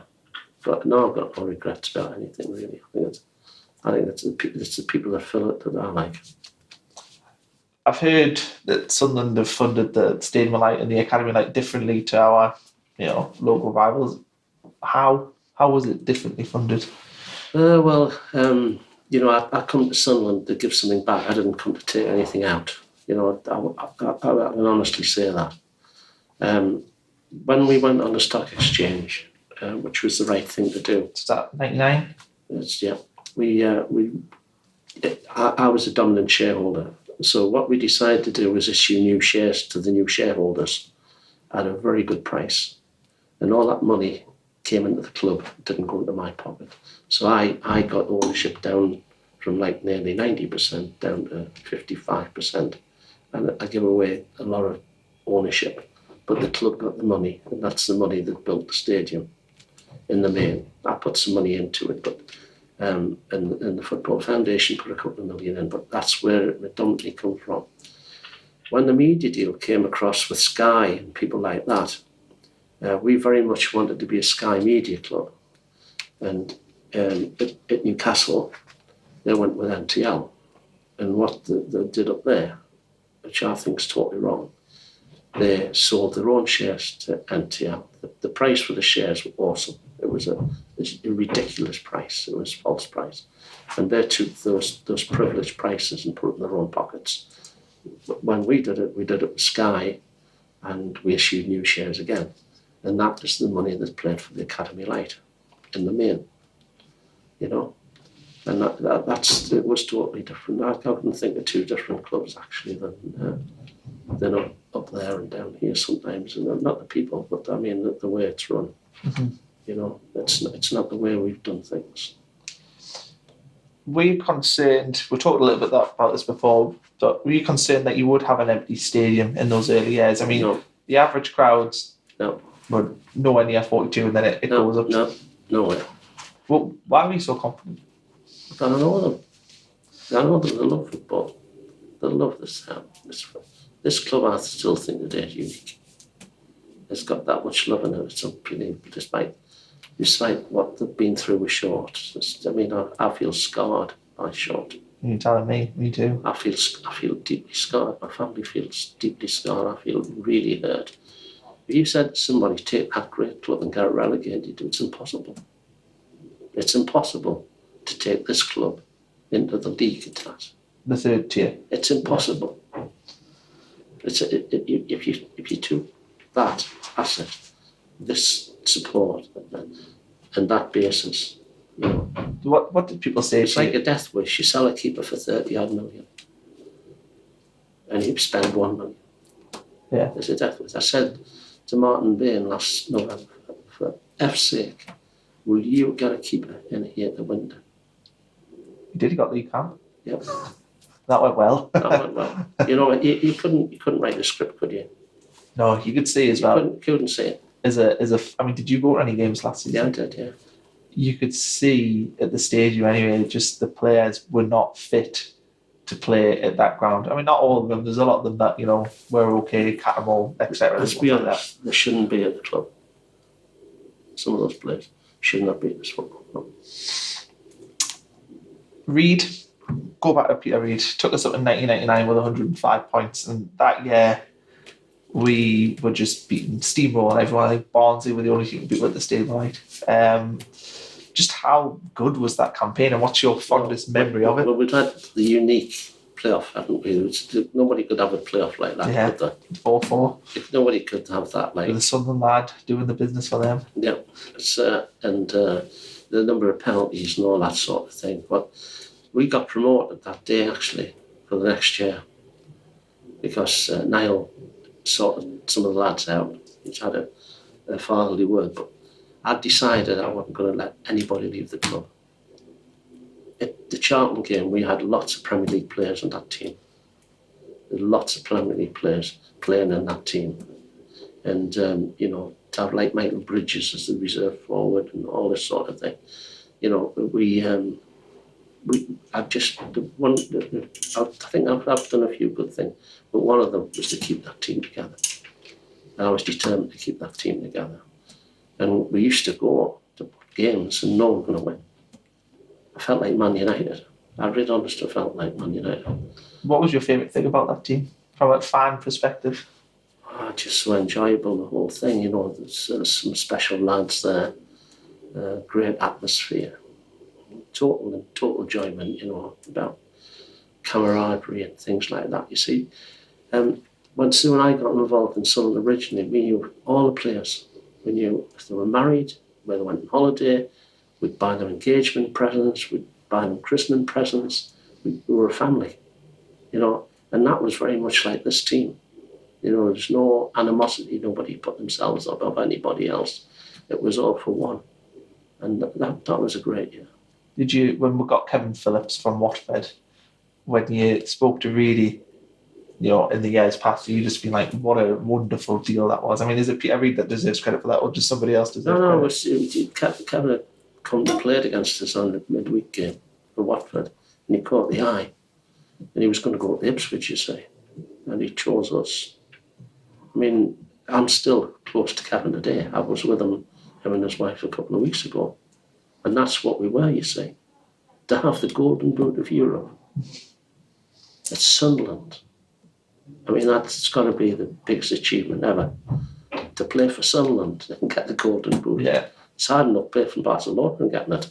But no, I've got no regrets about anything, really. I think it's the people that fill it that I like. I've heard that Sunderland have funded the Stadium Light and the Academy Light differently to our, local rivals. How was it differently funded? I come to Sunderland to give something back. I didn't come to take anything out. I can honestly say that. When we went on the stock exchange, which was the right thing to do. Is that 99? Yeah. I was a dominant shareholder. So what we decided to do was issue new shares to the new shareholders at a very good price. And all that money came into the club, didn't go into my pocket. So I got ownership down from like nearly 90% down to 55%. And I give away a lot of ownership. But the club got the money, and that's the money that built the stadium in the main. I put some money into it, but and the Football Foundation put a couple of million in, but that's where it predominantly come from. When the media deal came across with Sky and people like that, we very much wanted to be a Sky media club. And at Newcastle, they went with NTL. And what they did up there, which I think is totally wrong, they sold their own shares to NTL. The price for the shares was awesome. It was a ridiculous price. It was a false price. And they took those privileged prices and put it in their own pockets. But when we did it with Sky, and we issued new shares again. And that is the money that's played for the Academy Light in the main, And it was totally different. I couldn't think of two different clubs, actually, than up there and down here sometimes. And not the people, but I mean the way it's run. Mm-hmm. It's not the way we've done things. Were you concerned, we talked a little bit about this before, but were you concerned that you would have an empty stadium in those early years? I mean, No. The average crowds were nowhere near 42 and then it goes up. No way. Well, why were you so confident? I don't know them. I know them, they love football. They love this This club, I still think that they're unique. It's got that much love in it. It's unbelievable, despite what they've been through with Short. I feel scarred by Short. You're telling me too. I feel deeply scarred. My family feels deeply scarred. I feel really hurt. If you said to somebody, take that great club and get it relegated, it's impossible. It's impossible to take this club into the league at that. The third tier. It's impossible. If you took that asset, this support, and that basis, You know, What did people say? it's like a death wish. You sell a keeper for 30-odd million, and you spend 1 million. Yeah. It's a death wish. I said to Martin Bain last November, for F's sake, will you get a keeper in here at the window? He did. He got Lee Camp. Yep. That went well. That went well. You know, you couldn't write a script, could you? No, you could see as well. Couldn't say it. I mean, did you go to any games last season? Yeah, I did. Yeah. You could see at the stadium anyway, just the players were not fit to play at that ground. I mean, not all of them. There's a lot of them that, you know, were okay, Catamol, etc. Let's be honest, they shouldn't be at the club. Some of those players should not be at this football club. Reid, go back to Peter Reid, took us up in 1999 with 105 points, and that year we were just beating steamrolling everyone. I think Barnsley were the only team to beat at the stadium night. Just how good was that campaign, and what's your fondest memory of it? Well, we'd had the unique playoff, hadn't we? Nobody could have a playoff like that, Yeah. could they? 4-4. Nobody could have that. Like With the Sunderland lad doing the business for them. yeah, and the number of penalties and all that sort of thing. But we got promoted that day actually for the next year because Niall sorted some of the lads out, which had a fatherly word. But I decided I wasn't going to let anybody leave the club. At the Charlton game, we had lots of Premier League players on that team. There were lots of Premier League players playing in that team. And, you know, to have like Michael Bridges as the reserve forward and all this sort of thing. You know, I think I've done a few good things, but one of them was to keep that team together. And I was determined to keep that team together. And we used to go to games and no one was going to win. I felt like Man United. I really honestly felt like Man United. What was your favourite thing about that team, from a fan perspective? Oh, just so enjoyable, the whole thing. You know, there's some special lads there, great atmosphere, total enjoyment, you know, about camaraderie and things like that. You see, when Sue and I got involved in Sunderland originally, we knew all the players. We knew if they were married, where they went on holiday, we'd buy them engagement presents, we'd buy them christening presents. We were a family, you know, and that was very much like this team. You know, there's no animosity, nobody put themselves above anybody else. It was all for one. And that was a great year. Did you, when we got Kevin Phillips from Watford, when you spoke to Reid, you know, in the years past, you just been like, what a wonderful deal that was. I mean, is it Peter Reid that deserves credit for that, or does somebody else deserve credit? Kevin had come to play against us on the midweek game for Watford, and he caught the eye. And he was going to go to Ipswich, you see, and he chose us. I mean, I'm still close to Kevin today. I was with him and his wife a couple of weeks ago. And that's what we were, you see. To have the golden boot of Europe at Sunderland. I mean, that's got to be the biggest achievement ever. To play for Sunderland and get the golden boot. Yeah. It's hard enough play for Barcelona and getting it.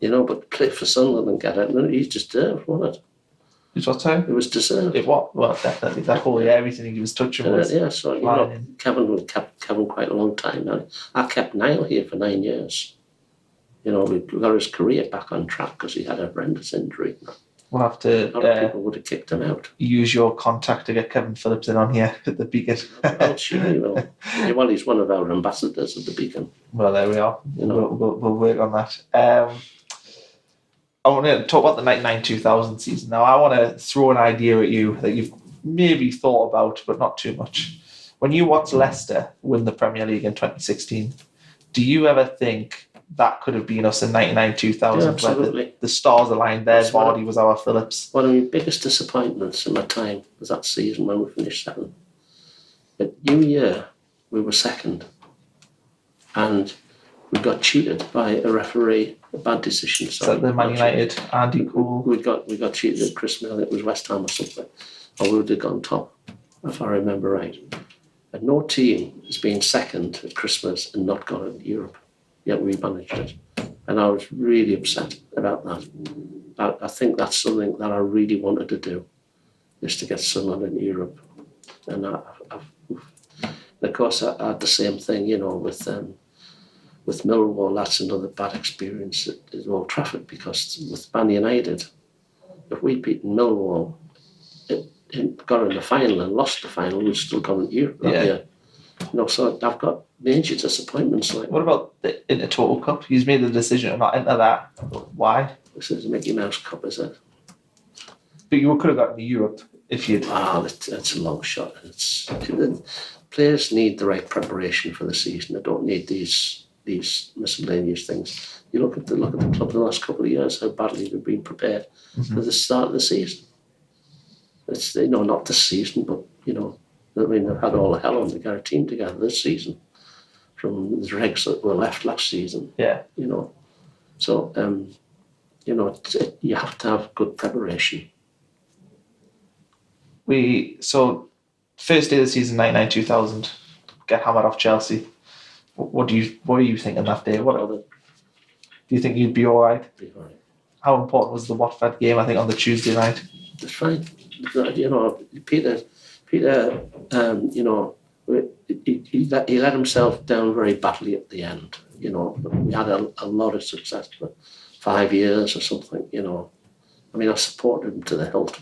You know, but play for Sunderland and get it, he deserved, wasn't it? It's what time? It was deserved. It what? Well, definitely. That whole year, everything he was touching was. Yeah, so, you know, Kevin kept Kevin quite a long time now. I kept Niall here for 9 years. You know, we got his career back on track because he had a horrendous injury. We'll have to A lot of people would have kicked him out. use your contact to get Kevin Phillips in on here at the Beacon. I'm sure he will. Yeah, well, he's one of our ambassadors at the Beacon. Well, there we are. You know. We'll work on that. I want to talk about the 99-2000 season. Now, I want to throw an idea at you that you've maybe thought about, but not too much. When you watch Leicester win the Premier League in 2016, do you ever think that could have been us in 99-2000? Yeah, absolutely. Where the stars aligned there, Vardy was our Phillips. One of my biggest disappointments in my time was that season when we finished second. At New Year, we were second. And we got cheated by a referee, a bad decision. Is that the Man United, Andy Cole? We got cheated at Christmas, I think it was West Ham or something. Or we would have gone top, if I remember right. And no team has been second at Christmas and not gone into Europe. Yet we managed it. And I was really upset about that. I think that's something that I really wanted to do, is to get Sunderland in Europe. And of course I had the same thing, you know, with with Millwall, that's another bad experience at Old Trafford, because with Man United, if we'd beaten Millwall, it got in the final and lost the final, we'd still gone to Europe that year. So I've got major disappointments. Like, what about the Intertotal Cup? You've made the decision to not enter that. Why? This is Mickey Mouse Cup, is it? But you could have gotten to Europe if you'd. That's a long shot. Players need the right preparation for the season. They don't need these miscellaneous things. You look at the club in the last couple of years, how badly they've been prepared for the start of the season. It's not this season, but they've had all the hell on to get a team together this season from the dregs that were left last season. Yeah. So you have to have good preparation. First day of the season, 99-2000, get hammered off Chelsea. What were you thinking that day? Do you think you'd be all right? Be all right. How important was the Watford game? I think on the Tuesday night. It's fine. Peter. He let himself down very badly at the end. We had a lot of success for 5 years or something. I supported him to the hilt.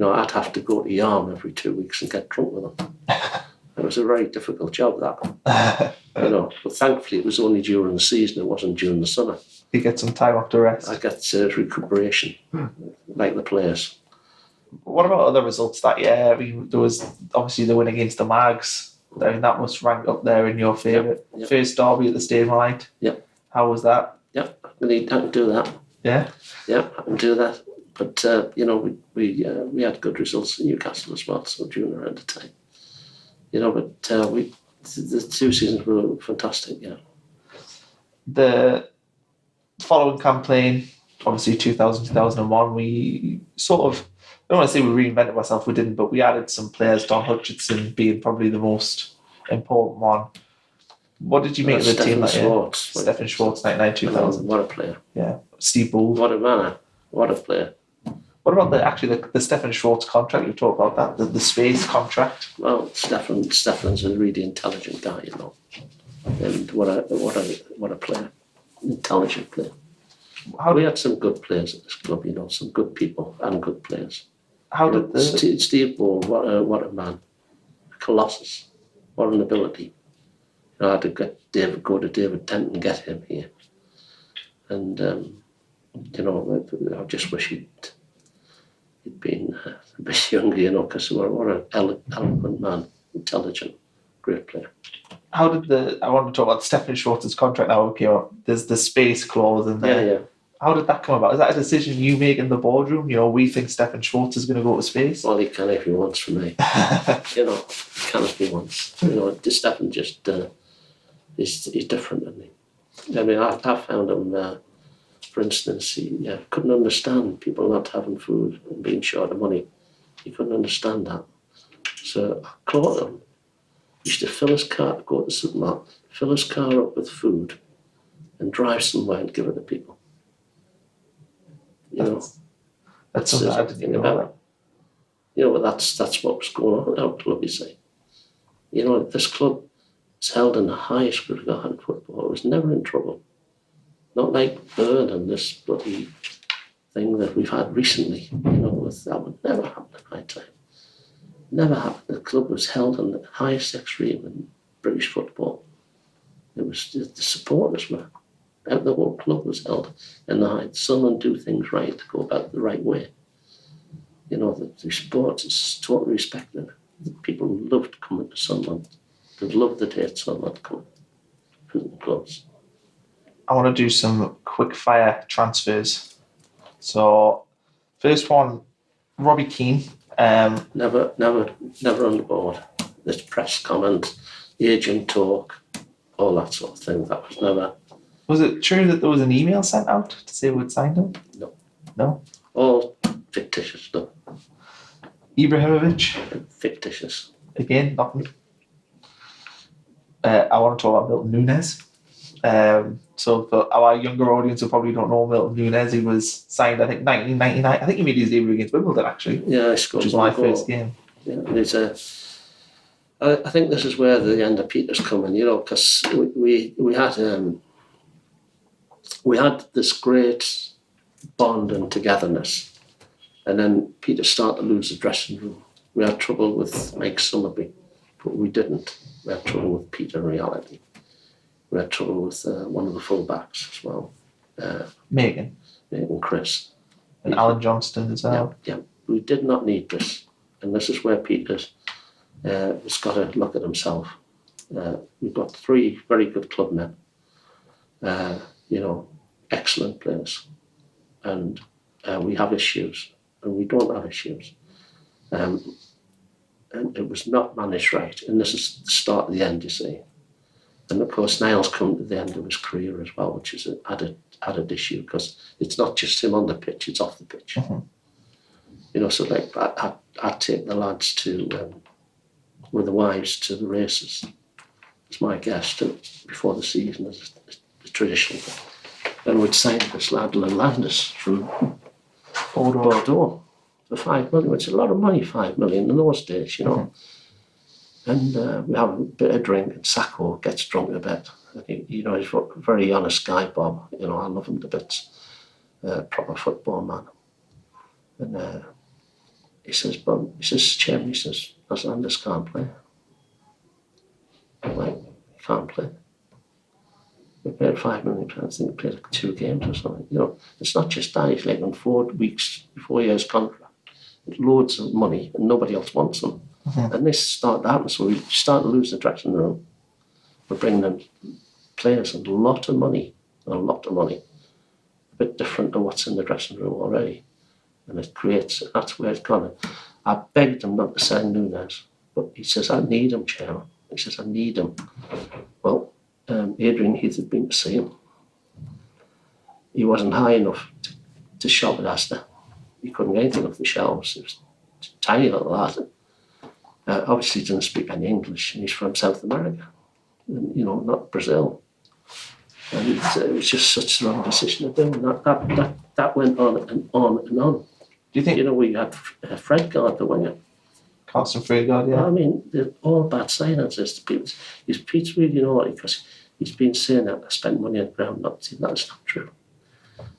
I'd have to go to Yarm every 2 weeks and get drunk with him. It was a very difficult job, that. But thankfully it was only during the season, it wasn't during the summer. You get some time off to rest. I got recuperation, like the players. What about other results that year? There was obviously the win against the Mags. That must rank up there in your favourite. Yep. First derby at the Stadium Light. Yep. How was that? Yep, I can do that. Yeah? Yep, I can do that. But, we had good results in Newcastle as well, so during around the time. The 2 seasons were fantastic, yeah. The following campaign, obviously 2000, 2001, we sort of, I don't want to say we reinvented ourselves, we didn't, but we added some players, Don Hutchinson being probably the most important one. What did you make of the team that year? Stefan Schwartz, 99-2000. What a player. Yeah. Steve Bull. What a man. What a player. What about the Stefan Schwartz contract? You talked about that, the space contract. Well, Stefan's a really intelligent guy, and what a player, intelligent player. We had some good players at this club, some good people and good players. How did Steve Ball? What a man, a colossus, what an ability. I had to go to David Denton and get him here, and I just wish he'd been a bit younger, because what an eloquent man, intelligent, great player. How did I want to talk about Stefan Schwartz's contract now. Okay, there's the space clause in there. Yeah. How did that come about? Is that a decision you make in the boardroom? We think Stefan Schwartz is going to go to space. Well, he can if he wants from me. He can if he wants. Stefan just he's different, isn't he? I found him. For instance, he couldn't understand people not having food and being short of money. He couldn't understand that. So I caught him. He used to fill his car, go to the supermarket, fill his car up with food and drive somewhere and give it to people. That's something I didn't know about. But that's what was going on at our club, you see. This club is held in the highest regard in football. It was never in trouble. Not like Burn and this bloody thing that we've had recently. That would never happen in my time. Never happened. The club was held in the highest extreme in British football. It was the supporters were. The whole club was held in the heights. Someone do things right, to go about the right way. The sports is totally respected. The people loved coming to Sunderland. They loved the day at Sunderland coming to the clubs. I want to do some quick fire transfers. So, first one, Robbie Keane. Never on the board. This press comment, the agent talk, all that sort of thing. That was never. Was it true that there was an email sent out to say we'd signed him? No. All fictitious stuff. Ibrahimovic? Fictitious. Again, nothing. I want to talk about Milton Nunes. So for our younger audience who probably don't know Milton Nunes, he was signed, I think, 1999. I think he made his debut against Wimbledon, actually. Yeah, I scored. Which was my first game. Yeah, and he's I think this is where the end of Peter's coming, because we had this great bond and togetherness, and then Peter started to lose the dressing room. We had trouble with Mike Summerby, but we didn't. We had trouble with Peter in reality. We had trouble with one of the full-backs as well. Megan. Chris. And Alan Johnston as well. Yeah, we did not need this. And this is where Peter's has got to look at himself. We've got 3 very good club men, excellent players. And we have issues, and we don't have issues. And it was not managed right. And this is the start of the end, you see. And of course, Niall's come to the end of his career as well, which is an added issue, because it's not just him on the pitch, it's off the pitch. Mm-hmm. So like I'd take the lads to, with the wives, to the races. It's my guest before the season, as the traditional thing. And we'd sign this lad, Landis, from Bordeaux for 5 million. It's a lot of money, 5 million in those days, Mm-hmm. And we have a bit of drink, and Sacco gets drunk a bit. He's a very honest guy, Bob. I love him to bits. Proper football man. And he says, Bob, Chairman, Landis can't play. I'm like, he can't play. We paid £5 million. I think he played like 2 games or something. It's not just that. He's like on 4 years contract. Loads of money, and nobody else wants them. Mm-hmm. And this started to happen. So we start to lose the dressing room. We're bringing in players and a lot of money. A bit different to what's in the dressing room already. And that's where it's gone. I begged him not to sign Nunes, but he says, I need him, Chairman. He says, I need him. Well, Adrian Heath had been to see him. He wasn't high enough to shop at Asda. He couldn't get anything off the shelves. It was a tiny little lad. Obviously, he didn't speak any English, and he's from South America, and, not Brazil. And it was just such the wrong decision to do. And that went on and on and on. Do you think? We had Fred Gard, the winger. Carson Fregard, yeah. I mean, they're all bad signings. Pete's really naughty, because he's been saying that I spent money on the ground. That's not true.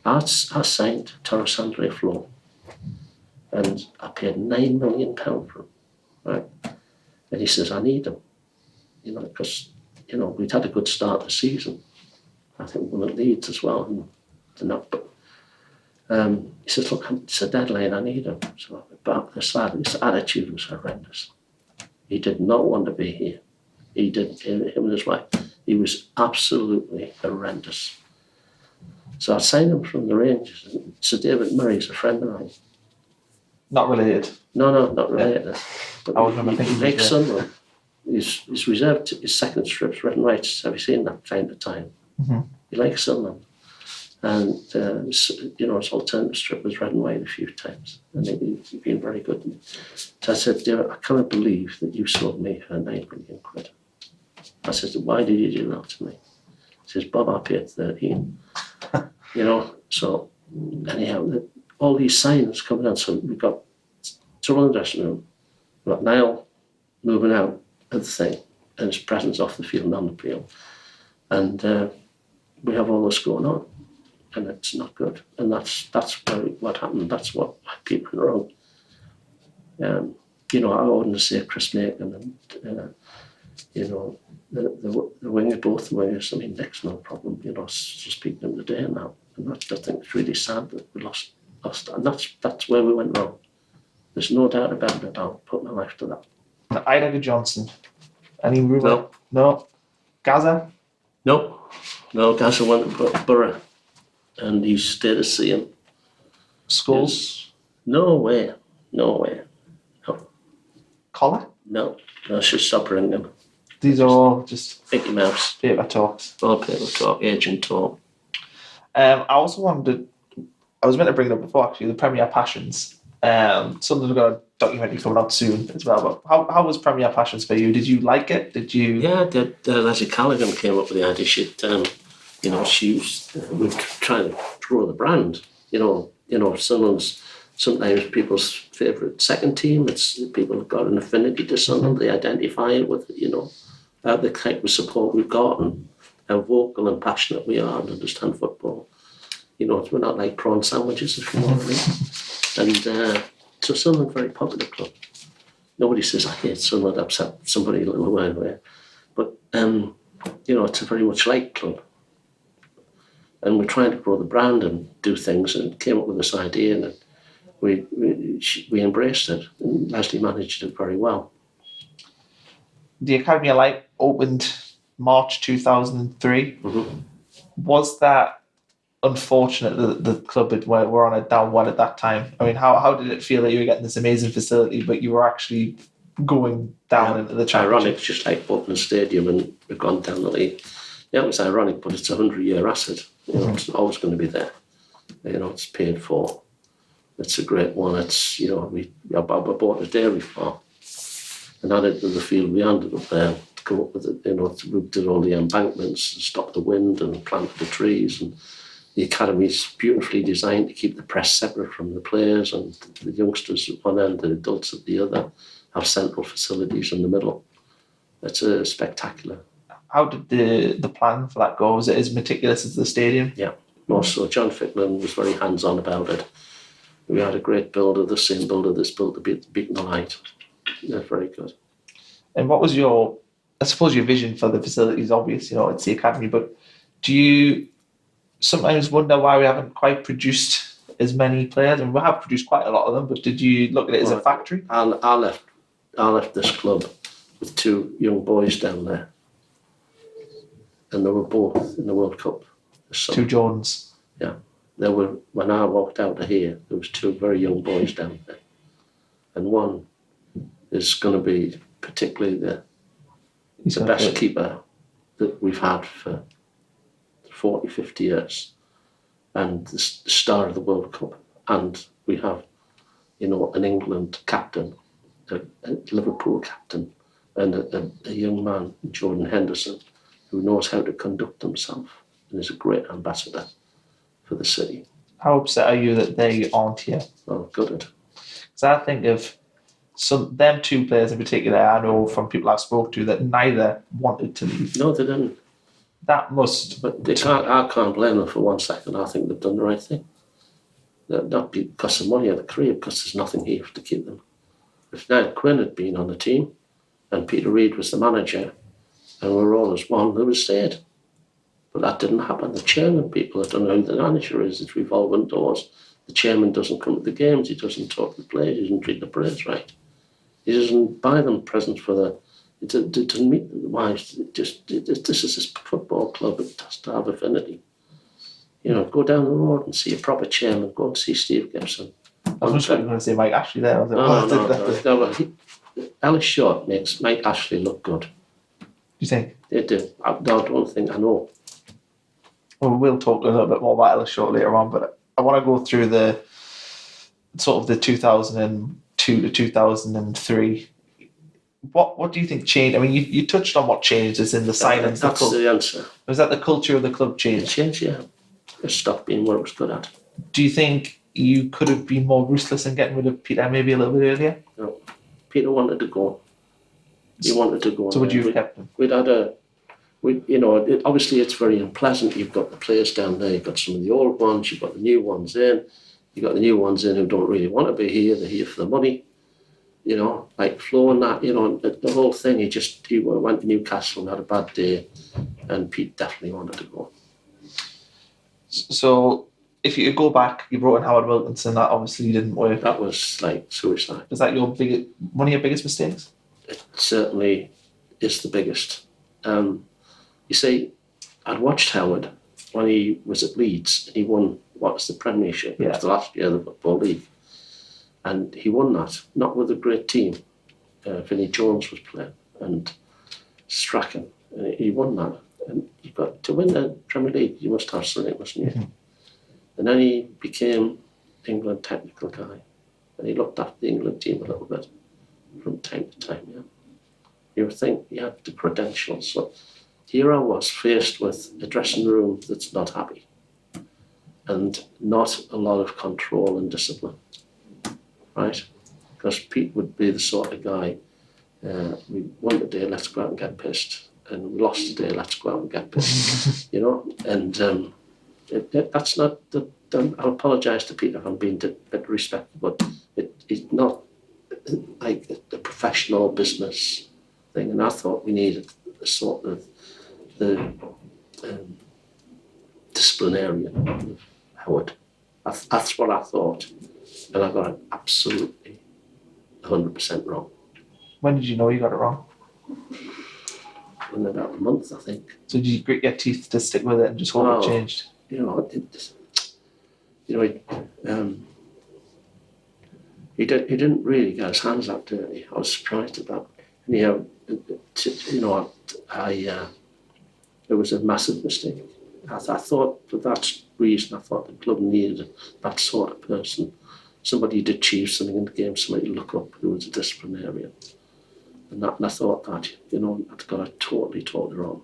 I signed Torres Andre Flo, and I paid £9 million for him, right? And he says, I need him, because, we'd had a good start to the season. I think we won at Leeds as well, but he says, look, it's a deadline, I need him. So I went back to this lad. His attitude was horrendous. He did not want to be here. Him and his wife, he was absolutely horrendous. So I signed him from the Rangers. Sir David Murray's a friend of mine. Not related? No, not related. Yeah. But I remember thinking he likes Sunderland. He's reserved his second strips, red and white. Have you seen that kind of time? Mm-hmm. He likes Sunderland. And, his alternative strip was red and white a few times. And he's been very good. So I said, David, I cannot believe that you sold me for £9 million. I said, why did you do that to me? He says, Bob, I paid 13. So anyhow, all these signs coming out. So we've got trouble in the dressing room. We've got Niall moving out of the thing, and his presence off the field and on the field. And we have all this going on, and it's not good. And that's what happened. That's what people wrote. I wouldn't say Chris Macon and the wingers, both the wingers. I mean, Nick's no problem. Speaking to him today now, and I think it's really sad that we lost, and that's where we went wrong. There's no doubt about it. I'll put my life to that. Idaho Johnson. Any rumour? No. Gaza? No. Gaza went to Borough, and he stayed to see him. Schools? No way. No. Collar? No. I should stop ringing him. These are all just Mickey Mouse. paper talks. All paper talk, agent talk. I also wanted to, I was meant to bring it up before actually, the Premier Passions. Something's got a documentary coming out soon as well. But how was Premier Passions for you? Did you like it? Did you? Yeah, Leslie Callaghan came up with the idea. She was trying to grow the brand. Sunderland's sometimes people's favourite second team. It's people have got an affinity to something, they identify it with, the type of support we've got and how vocal and passionate we are and understand football. We're not like prawn sandwiches, if you know what I mean. And so Sunderland, very popular club. Nobody says, I hate Sunderland, upset somebody a little while away. But, it's a very much liked club. And we're trying to grow the brand and do things, and came up with this idea, and we embraced it. And Leslie managed it very well. The Academy of Light opened March 2003. Mm-hmm. Was that unfortunate that the club were on a down one at that time? I mean, how did it feel that you were getting this amazing facility, but you were actually going down into the championship? Ironic, just like opening a stadium and we've gone down the league. Yeah, it was ironic, but it's a 100-year asset. It's always going to be there. It's paid for. It's a great one. It's, we bought a dairy farm and added to the field. We ended up there to come up with it, we did all the embankments and stop the wind and planted the trees. And the academy's beautifully designed to keep the press separate from the players and the youngsters at one end, the adults at the other, have central facilities in the middle. It's spectacular. How did the plan for that go? Was it as meticulous as the stadium? Yeah, more so. John Ficklin was very hands-on about it. We had a great builder, the same builder that's built the Beacon of Light. They're very good. And what was your vision for the facilities? Obvious, it's the academy, but do you sometimes wonder why we haven't quite produced as many players? And we have produced quite a lot of them, but did you look at it as a factory? I left this club with two young boys down there. And they were both in the World Cup. Two Jordans. Yeah. When I walked out of here, there was two very young boys down there. And one is going to be particularly the best keeper that we've had for 40, 50 years. And the star of the World Cup. And we have, an England captain, a Liverpool captain, and a young man, Jordan Henderson, who knows how to conduct himself and is a great ambassador for the city. How upset are you that they aren't here? Well, gutted. Because I think of them two players in particular, I know from people I've spoke to that neither wanted to leave. No, they didn't. That must... But I can't blame them for 1 second. I think they've done the right thing. Not because of money or the career, because there's nothing here to keep them. If Niall Quinn had been on the team and Peter Reid was the manager, and we're all as one, they would have stayed. But that didn't happen. The chairman, people don't know who the manager is. It's revolving doors. The chairman doesn't come to the games. He doesn't talk to the players. He doesn't treat the players right. He doesn't buy them presents for the... It doesn't meet the wives. This is this football club. It has to have affinity. Go down the road and see a proper chairman. Go and see Steve Gibson. I was just going to say Mike Ashley there. No. Ellis Short makes Mike Ashley look good. You think? They do. I don't think I know. Well, we'll talk a little bit more about Ellis Short later on, but I want to go through the 2002 to 2003. What do you think changed? I mean, you touched on what changed is in the silence. That's the answer. Was that the culture of the club changed? It changed, yeah. It stopped being what it was good at. Do you think you could have been more ruthless in getting rid of Peter maybe a little bit earlier? No. Peter wanted to go. He wanted to go. So would you have kept him? Obviously it's very unpleasant. You've got the players down there, you've got some of the old ones, you've got the new ones in, you've got the new ones in who don't really want to be here, they're here for the money. Like Flo and that, the whole thing, he went to Newcastle and had a bad day, and Pete definitely wanted to go. So if you could go back, you brought in Howard Wilkinson, that obviously didn't work. That was like suicide. Was that one of your biggest mistakes? It certainly is the biggest. You see, I'd watched Howard when he was at Leeds, and he won the Premiership. Yeah. It was the last year of the Football League. And he won that, not with a great team. Vinnie Jones was playing, and Strachan. And he won that. And you got to win the Premier League, you must have something, mustn't you? Mm-hmm. And then he became England technical guy. And he looked after the England team a little bit from time to time, yeah. You would think he had the credentials. So here I was faced with a dressing room that's not happy and not a lot of control and discipline. right? Because Pete would be the sort of guy, we won today, let's go out and get pissed. And we lost today, let's go out and get pissed. And that's not, I'll apologise to Peter if I'm being a bit respectful, but it's not like a professional business thing. And I thought we needed a sort of the disciplinarian of Howard. That's what I thought. And I got it absolutely 100% wrong. When did you know you got it wrong? In about a month, I think. So did you grit your teeth to stick with it and just hope it changed? He didn't really get his hands that dirty. I was surprised at that. Anyhow, it was a massive mistake. I thought for that reason, I thought the club needed that sort of person. Somebody who'd achieved something in the game, somebody to look up who was a disciplinarian. And I thought that, I'd got it totally wrong.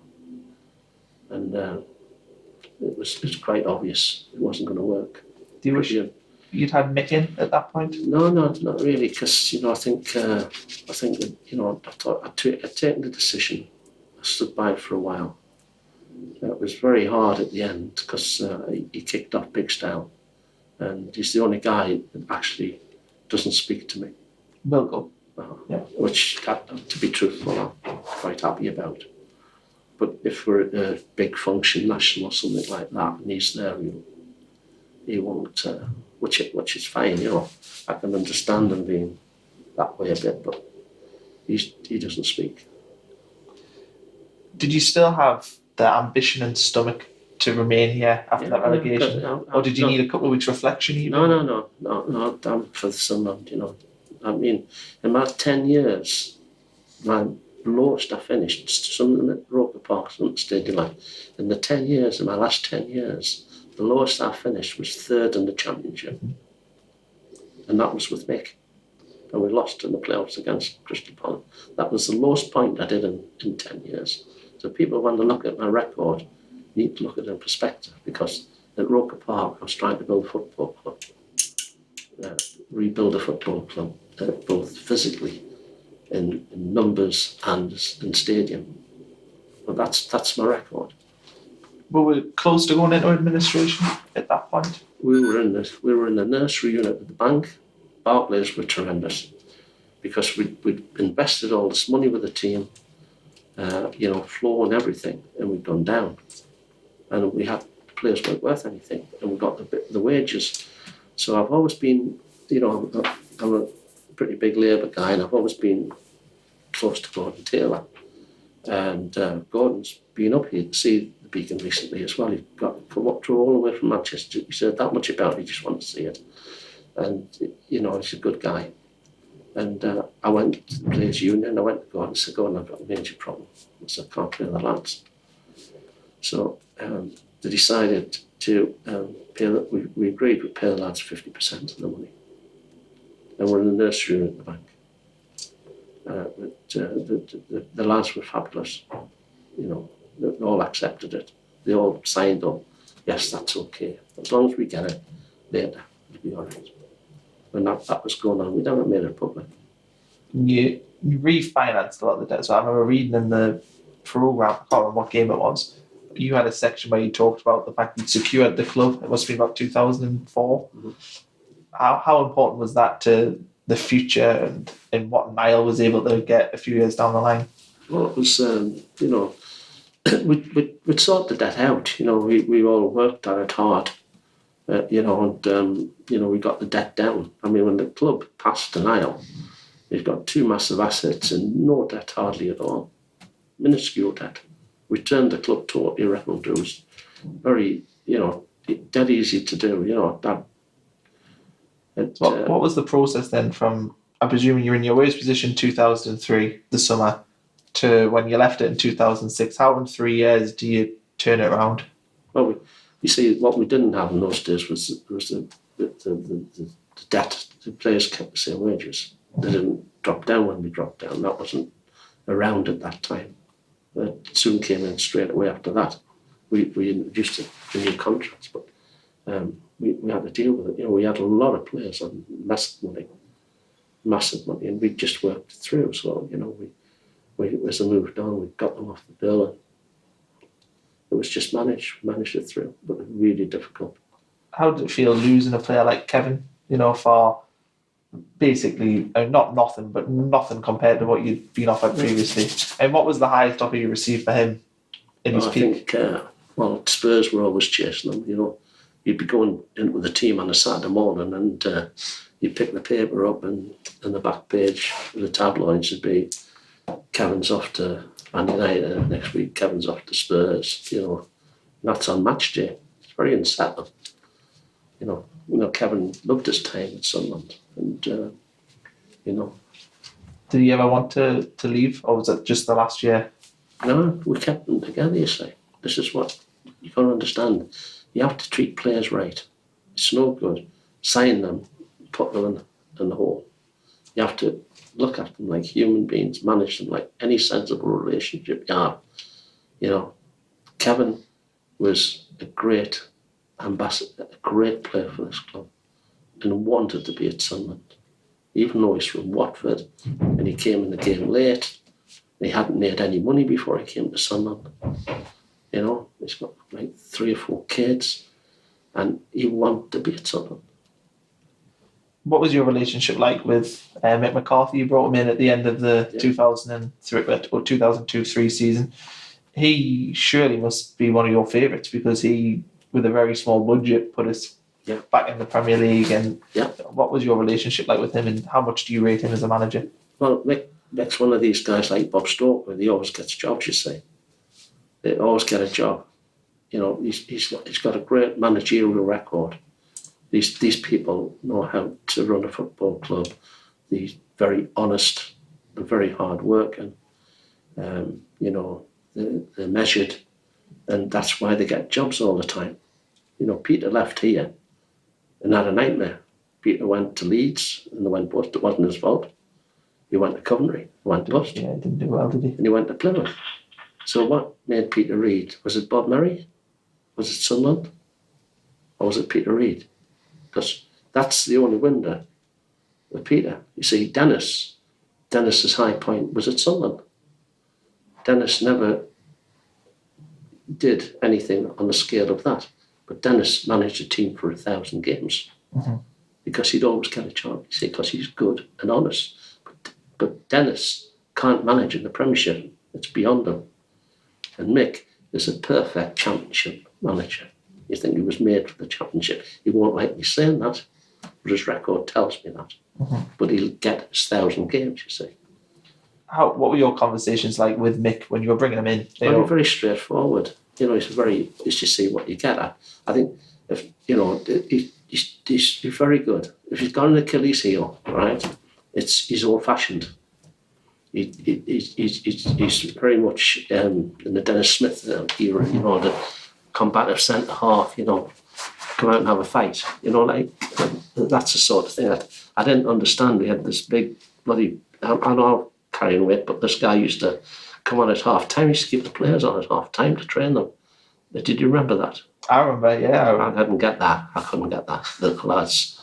And it was quite obvious it wasn't going to work. Do you wish you'd had Mick in at that point? No, not really, because, I think that, I thought I'd taken the decision. I stood by it for a while. It was very hard at the end because he kicked off big style. And he's the only guy that actually doesn't speak to me. Will go. Yeah. Which, to be truthful, I'm quite happy about. But if we're at a big function, national or something like that, and he's there, he won't, which is fine, I can understand him being that way a bit, but he doesn't speak. Did you still have the ambition and stomach to remain here after that relegation? Or did you need a couple of weeks reflection even? No, I'm for the Sunderland, I mean, in my 10 years, my lowest I finished, Sunderland at Roker Park, Stadium. In the 10 years, in my last 10 years, the lowest I finished was third in the championship. And that was with Mick. And we lost in the playoffs against Crystal Palace. That was the lowest point I did in 10 years. So people, when they look at my record, need to look at it in perspective, because at Roker Park, I was trying to build a football club, rebuild a football club, both physically, in numbers and in stadium. But that's my record. Were we close to going into administration at that point? We were in the nursery unit at the bank. Barclays were tremendous because we'd invested all this money with the team, floor and everything, and we'd gone down. And we had players weren't worth anything, and we got the wages. So I've always been, I'm a pretty big Labour guy, and I've always been close to Gordon Taylor. And Gordon's been up here to see the Beacon recently as well. He got come up all the way from Manchester. He said that much about it, he just wanted to see it. And, he's a good guy. And I went to the Players' Union, I went to Gordon and said, Gordon, I've got a major problem. I said, I can't play the lads. So they decided to we agreed to pay the lads 50% of the money. And we're in the nursery room at the bank. The lads were fabulous. They all accepted it. They all signed up. Yes, that's okay. As long as we get it later, it'll be all right. When that was going on, we never made it public. You refinanced a lot of the debt. So I remember reading in the programme, I can't remember what game it was, you had a section where you talked about the fact you'd secured the club. It must be about 2004. Mm-hmm. How important was that to the future and what Niall was able to get a few years down the line? Well, it was, we'd sort the debt out. We all worked at it hard, and we got the debt down. I mean, when the club passed to Niall, we've got two massive assets and no debt hardly at all. Minuscule debt. We turned the club totally around. It was very, dead easy to do, What was the process then from, I presume you're in your worst position 2003, the summer, to when you left it in 2006? How in 3 years do you turn it around? Well, you see, what we didn't have in those days was the debt. The players kept the same wages. They didn't drop down when we dropped down. That wasn't around at that time. It soon came in straight away after that. We introduced the new contracts, but we had to deal with it. We had a lot of players on less money, massive money, and we just worked it through. So, you know, we as I moved on, we got them off the bill, and it was just managed it through, but really difficult. How did it feel losing a player like Kevin, you know, for basically not nothing, but nothing compared to what you'd been offered previously? And what was the highest offer you received for him in his peak? I think, Spurs were always chasing him, you know. You'd be going in with the team on a Saturday morning, and you'd pick the paper up, and the back page of the tabloids would be Kevin's off to Man United next week, Kevin's off to Spurs, you know. And that's on match day. It's very unsettling. You know, Kevin loved his time at Sunderland, and you know. Did he ever want to leave, or was it just the last year? No, we kept them together, you see. This is what you got to understand. You have to treat players right. It's no good. Sign them, put them in the hole. You have to look at them like human beings, manage them like any sensible relationship you have. You know, Kevin was a great ambassador, a great player for this club, and wanted to be at Sunderland, even though he's from Watford, and he came in the game late. He hadn't made any money before he came to Sunderland. You know, he's got like 3 or 4 kids, and he wanted to be at Sunderland. What was your relationship like with Mick McCarthy? You brought him in at the end of the 2003 or 2002-03 season. He surely must be one of your favourites, because he, with a very small budget, put us back in the Premier League. And what was your relationship like with him, and how much do you rate him as a manager? Well, Mick's one of these guys like Bob Stoker. He always gets jobs, you see. They always get a job. You know, he's got a great managerial record. These people know how to run a football club. They're very honest and very hard working. You know, they're measured, and that's why they get jobs all the time. You know, Peter left here and had a nightmare. Peter went to Leeds and they went bust. It wasn't his fault. He went to Coventry, went bust. Yeah, he didn't do well, did he? And he went to Plymouth. So what made Peter Reid? Was it Bob Murray? Was it Sunderland? Or was it Peter Reid? Because that's the only window with Peter. You see, Dennis's high point was at Sunderland. Dennis never did anything on the scale of that. But Dennis managed a team for 1,000 games because he'd always get a chance, you see, because he's good and honest. But Dennis can't manage in the Premiership. It's beyond him. And Mick is a perfect Championship manager. You think he was made for the Championship. He won't like me saying that, but his record tells me that. But he'll get his 1,000 games, you see. What were your conversations like with Mick when you were bringing him in? Well, very straightforward. You know, he's you see what you get at. I think, if you know, he's very good. If he's got an Achilles heel, right, he's old-fashioned. He's very much in the Denis Smith era, you know, the combative centre half, you know, come out and have a fight, you know, like that's the sort of thing that I didn't understand. We had this big bloody, I know I'm carrying weight, but this guy used to come on at half time. He used to keep the players on at half time to train them. Did you remember that? I remember, yeah. I didn't get that. I couldn't get that. The lads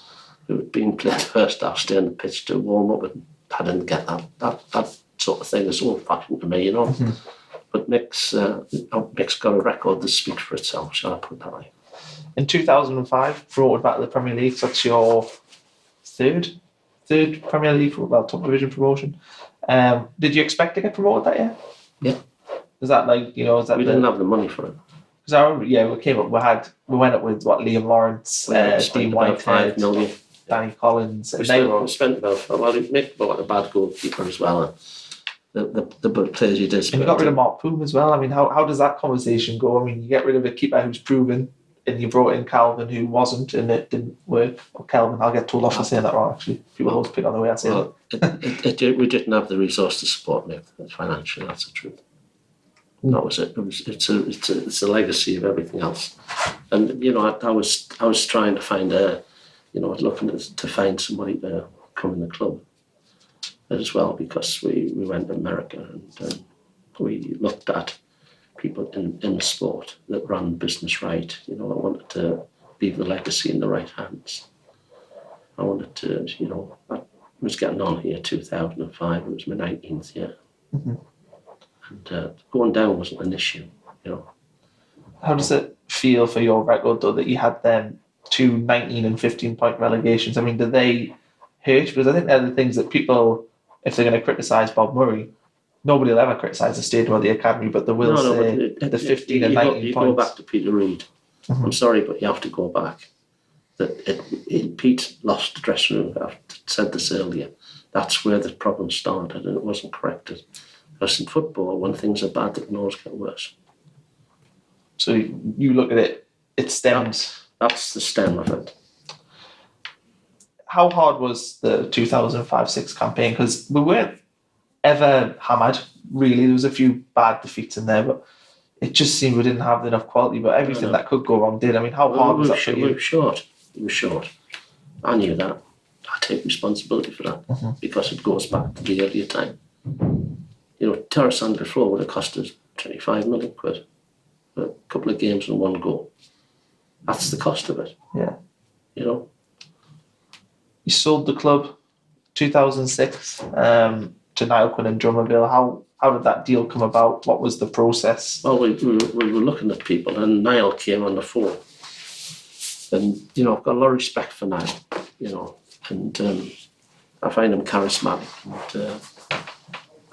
who had been playing first half stay on the pitch to warm up, and I didn't get that. That sort of thing is old-fashioned to me, you know. But Mick's got a record that speaks for itself, shall I put that way. In 2005, promoted back to the Premier League. So that's your third Premier League, top division promotion. Did you expect to get promoted that year? Yeah. Was that like, you know, we didn't have the money for it. Because I remember, we went up with Liam Lawrence, Dean Whitehead, 5 million. Danny Collins. We spent about, Mick bought a bad goalkeeper as well. The players you did. And you got rid of Mark Poom as well. I mean, how does that conversation go? I mean, you get rid of a keeper who's proven, and you brought in Calvin who wasn't, and it didn't work. Or Calvin, I'll get told off for saying that wrong, actually. People always pick on the way I say it. We didn't have the resource to support Mick financially, that's the truth. That was it. It's a legacy of everything else. And, you know, I was trying to find looking to find somebody to come in the club as well, because we went to America and we looked at people in sport that ran business right. You know, I wanted to leave the legacy in the right hands. I wanted to, you know, was getting on here 2005. It was my 19th year. And going down wasn't an issue, you know. How does it feel for your record, though, that you had them 2 19 and 15-point relegations? I mean, do they hurt? Because I think they're the things that people, if they're going to criticise Bob Murray, nobody will ever criticise the stadium or the academy, but they will say the 15 and 19 points. You go back to Peter Reid. I'm sorry, but you have to go back. Pete lost the dressing room. I've said this earlier. That's where the problem started, and it wasn't corrected. Because in football, when things are bad, it can always get worse. So you look at it, it stems. That's the stem of it. How hard was the 2005-06 campaign? Because we weren't ever hammered, really. There was a few bad defeats in there, but it just seemed we didn't have enough quality. But everything that could go wrong did. I mean, how hard was that for you? We were short. We were short. I knew that. I take responsibility for that because it goes back to the earlier time. You know, Terrace before would have cost us 25 million quid for a couple of games in one go. That's the cost of it. Yeah. You know. You sold the club 2006 to Niall Quinn and Drummondville. How did that deal come about? What was the process? Well, we were looking at people, and Niall came on the phone. And, you know, I've got a lot of respect for Niall, you know, and I find him charismatic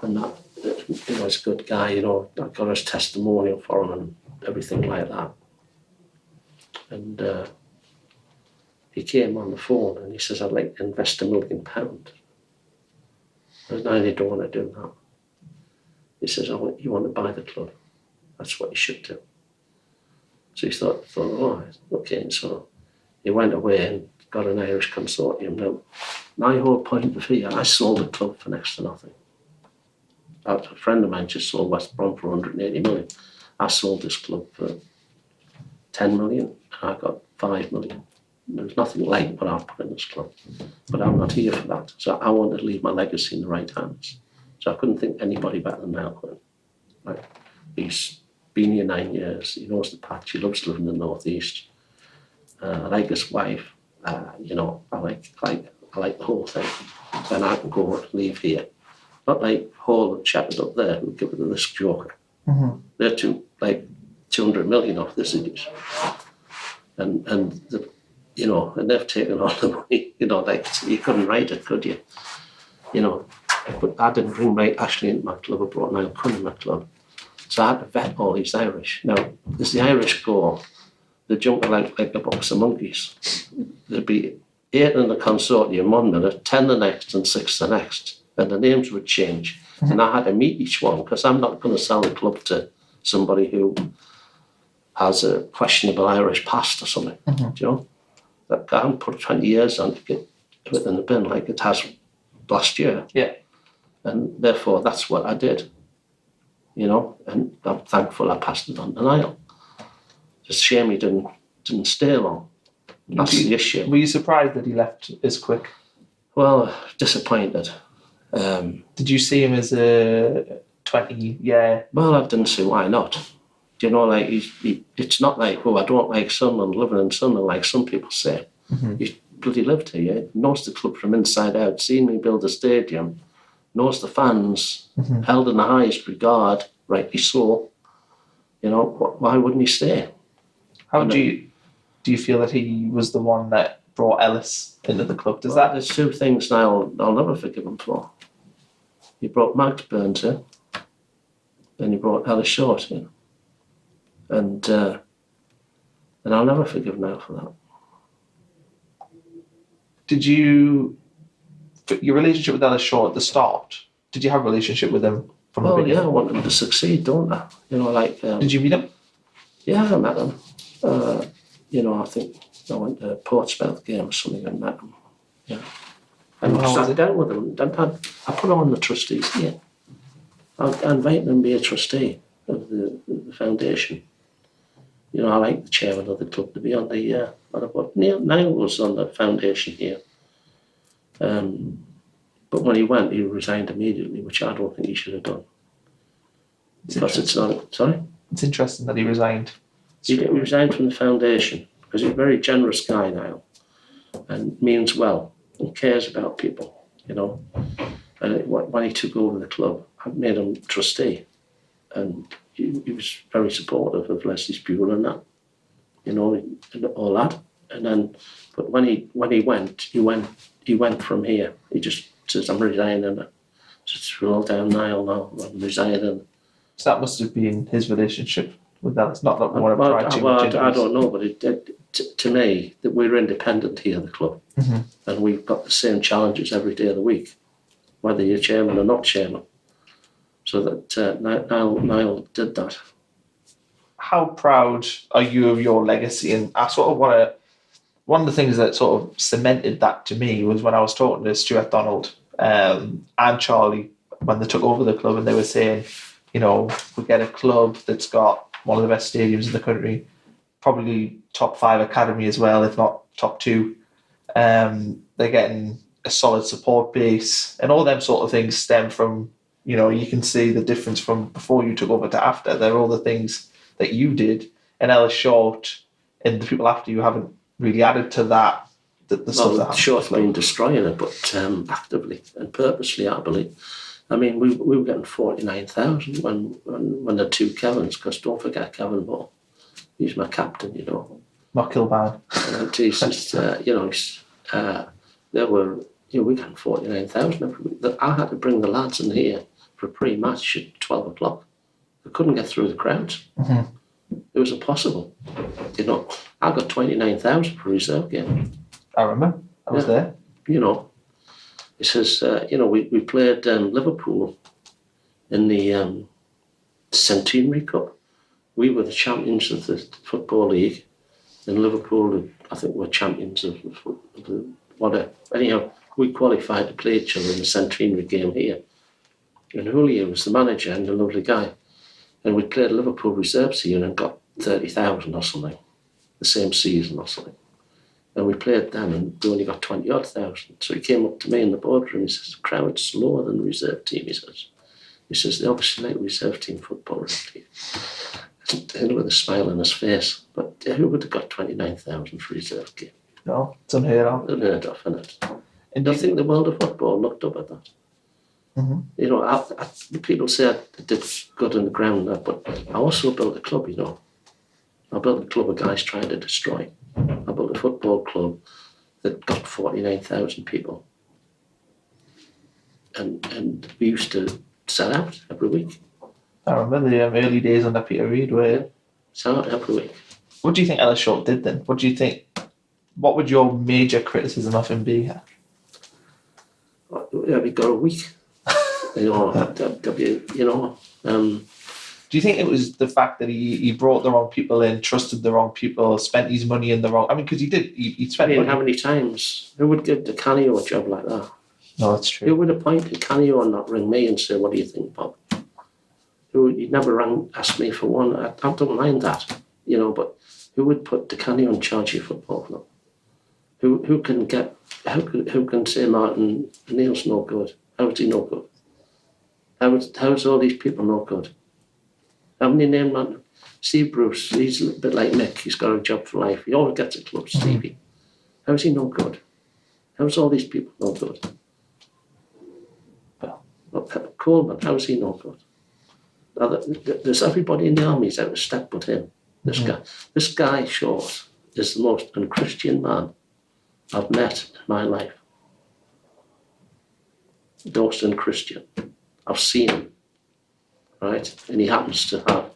and that, you know, he's a good guy, you know. I got his testimonial for him and everything like that. And he came on the phone and he says, I'd like to invest £1 million. I said, no, they don't want to do that. He says, you want to buy the club. That's what you should do. So he thought, oh, okay. So he went away and got an Irish consortium. Now, my whole point of view, I sold the club for next to nothing. A friend of mine just sold West Brom for 180 million. I sold this club for 10 million and I got 5 million. There's nothing like what I've put in this club. But I'm not here for that. So I wanted to leave my legacy in the right hands. So I couldn't think anybody better than Niall Quinn. Like, he's been here 9 years. He knows the patch. He loves living in the northeast. I like his wife. You know, I like the whole thing. Then I can go and leave here. Not like Hall and Shepherd up there who give it a risk joker. They're like 200 million off the cities. And the, you know, and they've taken all the money. You know, like you couldn't write it, could you? You know, but I didn't bring Ashley into my club. I brought Niall Quinn in my club. So I had to vet all these Irish. Now, as the Irish go, they jump like a box of monkeys. There'd be 8 in the consortium 1 minute, 10 the next, and 6 the next. And the names would change. And I had to meet each one because I'm not going to sell the club to somebody who has a questionable Irish past or something. Do you know? That guy put 20 years on to get it in the bin like it has last year. Yeah. And therefore, that's what I did. You know, and I'm thankful I passed it on to Niall. It's a shame he didn't stay long. That's the issue. Were you surprised that he left as quick? Well, disappointed. Did you see him as a 20-year? Well, I didn't see why not. You know, like it's not like, oh, I don't like Sunderland, living in Sunderland, like some people say. He bloody lived here. He knows the club from inside out, seen me build a stadium, knows the fans, held in the highest regard, rightly so. You know, why wouldn't he stay? How do you feel that he was the one that brought Ellis into the club? There's 2 things now I'll never forgive him for. He brought Max Burns in, then he brought Ellis Short in. And I'll never forgive Niall for that. Did your relationship with Ellis Short at the start, did you have a relationship with him from the beginning? Yeah, I want him to succeed, don't I? You know, like... did you meet him? Yeah, I met him. You know, I think I went to Portsmouth game or something and met him. Yeah. And I sat down with him. I put on the trustees here. I invited him to be a trustee of the foundation. You know, I like the chairman of the club to be on the... but Niall was on the foundation here. But when he went, he resigned immediately, which I don't think he should have done. Because it's not... Sorry? It's interesting that he resigned. He resigned from the foundation because he's a very generous guy now and means well and cares about people, you know. And when he took over the club, I made him trustee, and he was very supportive of Leslie's Buell and that, you know, and all that. And then, but when he went from here. He just says, "I'm resigning." Just roll down Niall now. I'm resigning. So that must have been his relationship with that. It's not that we want to pry too much into I this. don't know, but to me, that we're independent here, the club, and we've got the same challenges every day of the week, whether you're chairman or not chairman. So that Niall did that. How proud are you of your legacy? And I sort of want to. One of the things that sort of cemented that to me was when I was talking to Stuart Donald and Charlie when they took over the club, and they were saying, you know, we get a club that's got one of the best stadiums in the country, probably top 5 academy as well, if not top 2. They're getting a solid support base, and all them sort of things stem from, you know, you can see the difference from before you took over to after. They're all the things that you did, and Ellis Short and the people after you haven't really added to that. The stuff that Short's been destroying it, but actively and purposely, I believe. I mean, we were getting 49,000 when the 2 Kevins, because don't forget Kevin Ball, he's my captain, you know. Not Kilban. And he's just, you know, they were, you know, we got 49,000 every week. I had to bring the lads in here for a pre-match at 12 o'clock. They couldn't get through the crowds. It was impossible. You know, I got 29,000 for a reserve game. I remember. I was there. You know, it says, you know, we played Liverpool in the Centenary Cup. We were the champions of the Football League, and Liverpool, I think, were champions of the whatever. Anyhow, we qualified to play each other in the Centenary game here. And Julio was the manager and a lovely guy. And we played Liverpool reserves here and got 30,000 or something, the same season or something. And we played them and we only got 20-odd thousand. So he came up to me in the boardroom, he says, the crowd's lower than the reserve team, he says. He says, they obviously like reserve team football around here. And with a smile on his face. But who would have got 29,000 for reserve game? No, it's unheard of. Unheard of, isn't it? And do you think the world of football looked up at that? You know, the people say I did good on the ground, but I also built a club, you know. I built a club of guys trying to destroy. I built a football club that got 49,000 people. And we used to sell out every week. I remember the early days under Peter Reid where... Sell out every week. What do you think Ellis Short did then? What do you think... What would your major criticism of him be? We got a week. You know, do you think it was the fact that he brought the wrong people in, trusted the wrong people, spent his money in the wrong... I mean, because he did, he spent money. How many times? Who would give the Canio a job like that? No, that's true. Who would appoint the Canio and not ring me and say, what do you think, Bob? He'd never asked me for one. I don't mind that, you know, but who would put the Canio in charge of football club? Who can say Martin Neil's no good? How is he no good? How is all these people no good? How many named man? Steve Bruce, he's a bit like Mick, he's got a job for life. He always gets a club, Stevie. How is he no good? How is all these people no good? Well, Coleman, how is he no good? There's everybody in the army's out of step but him. This guy Short is the most unchristian man I've met in my life. The most unchristian. I've seen him, right? And he happens to have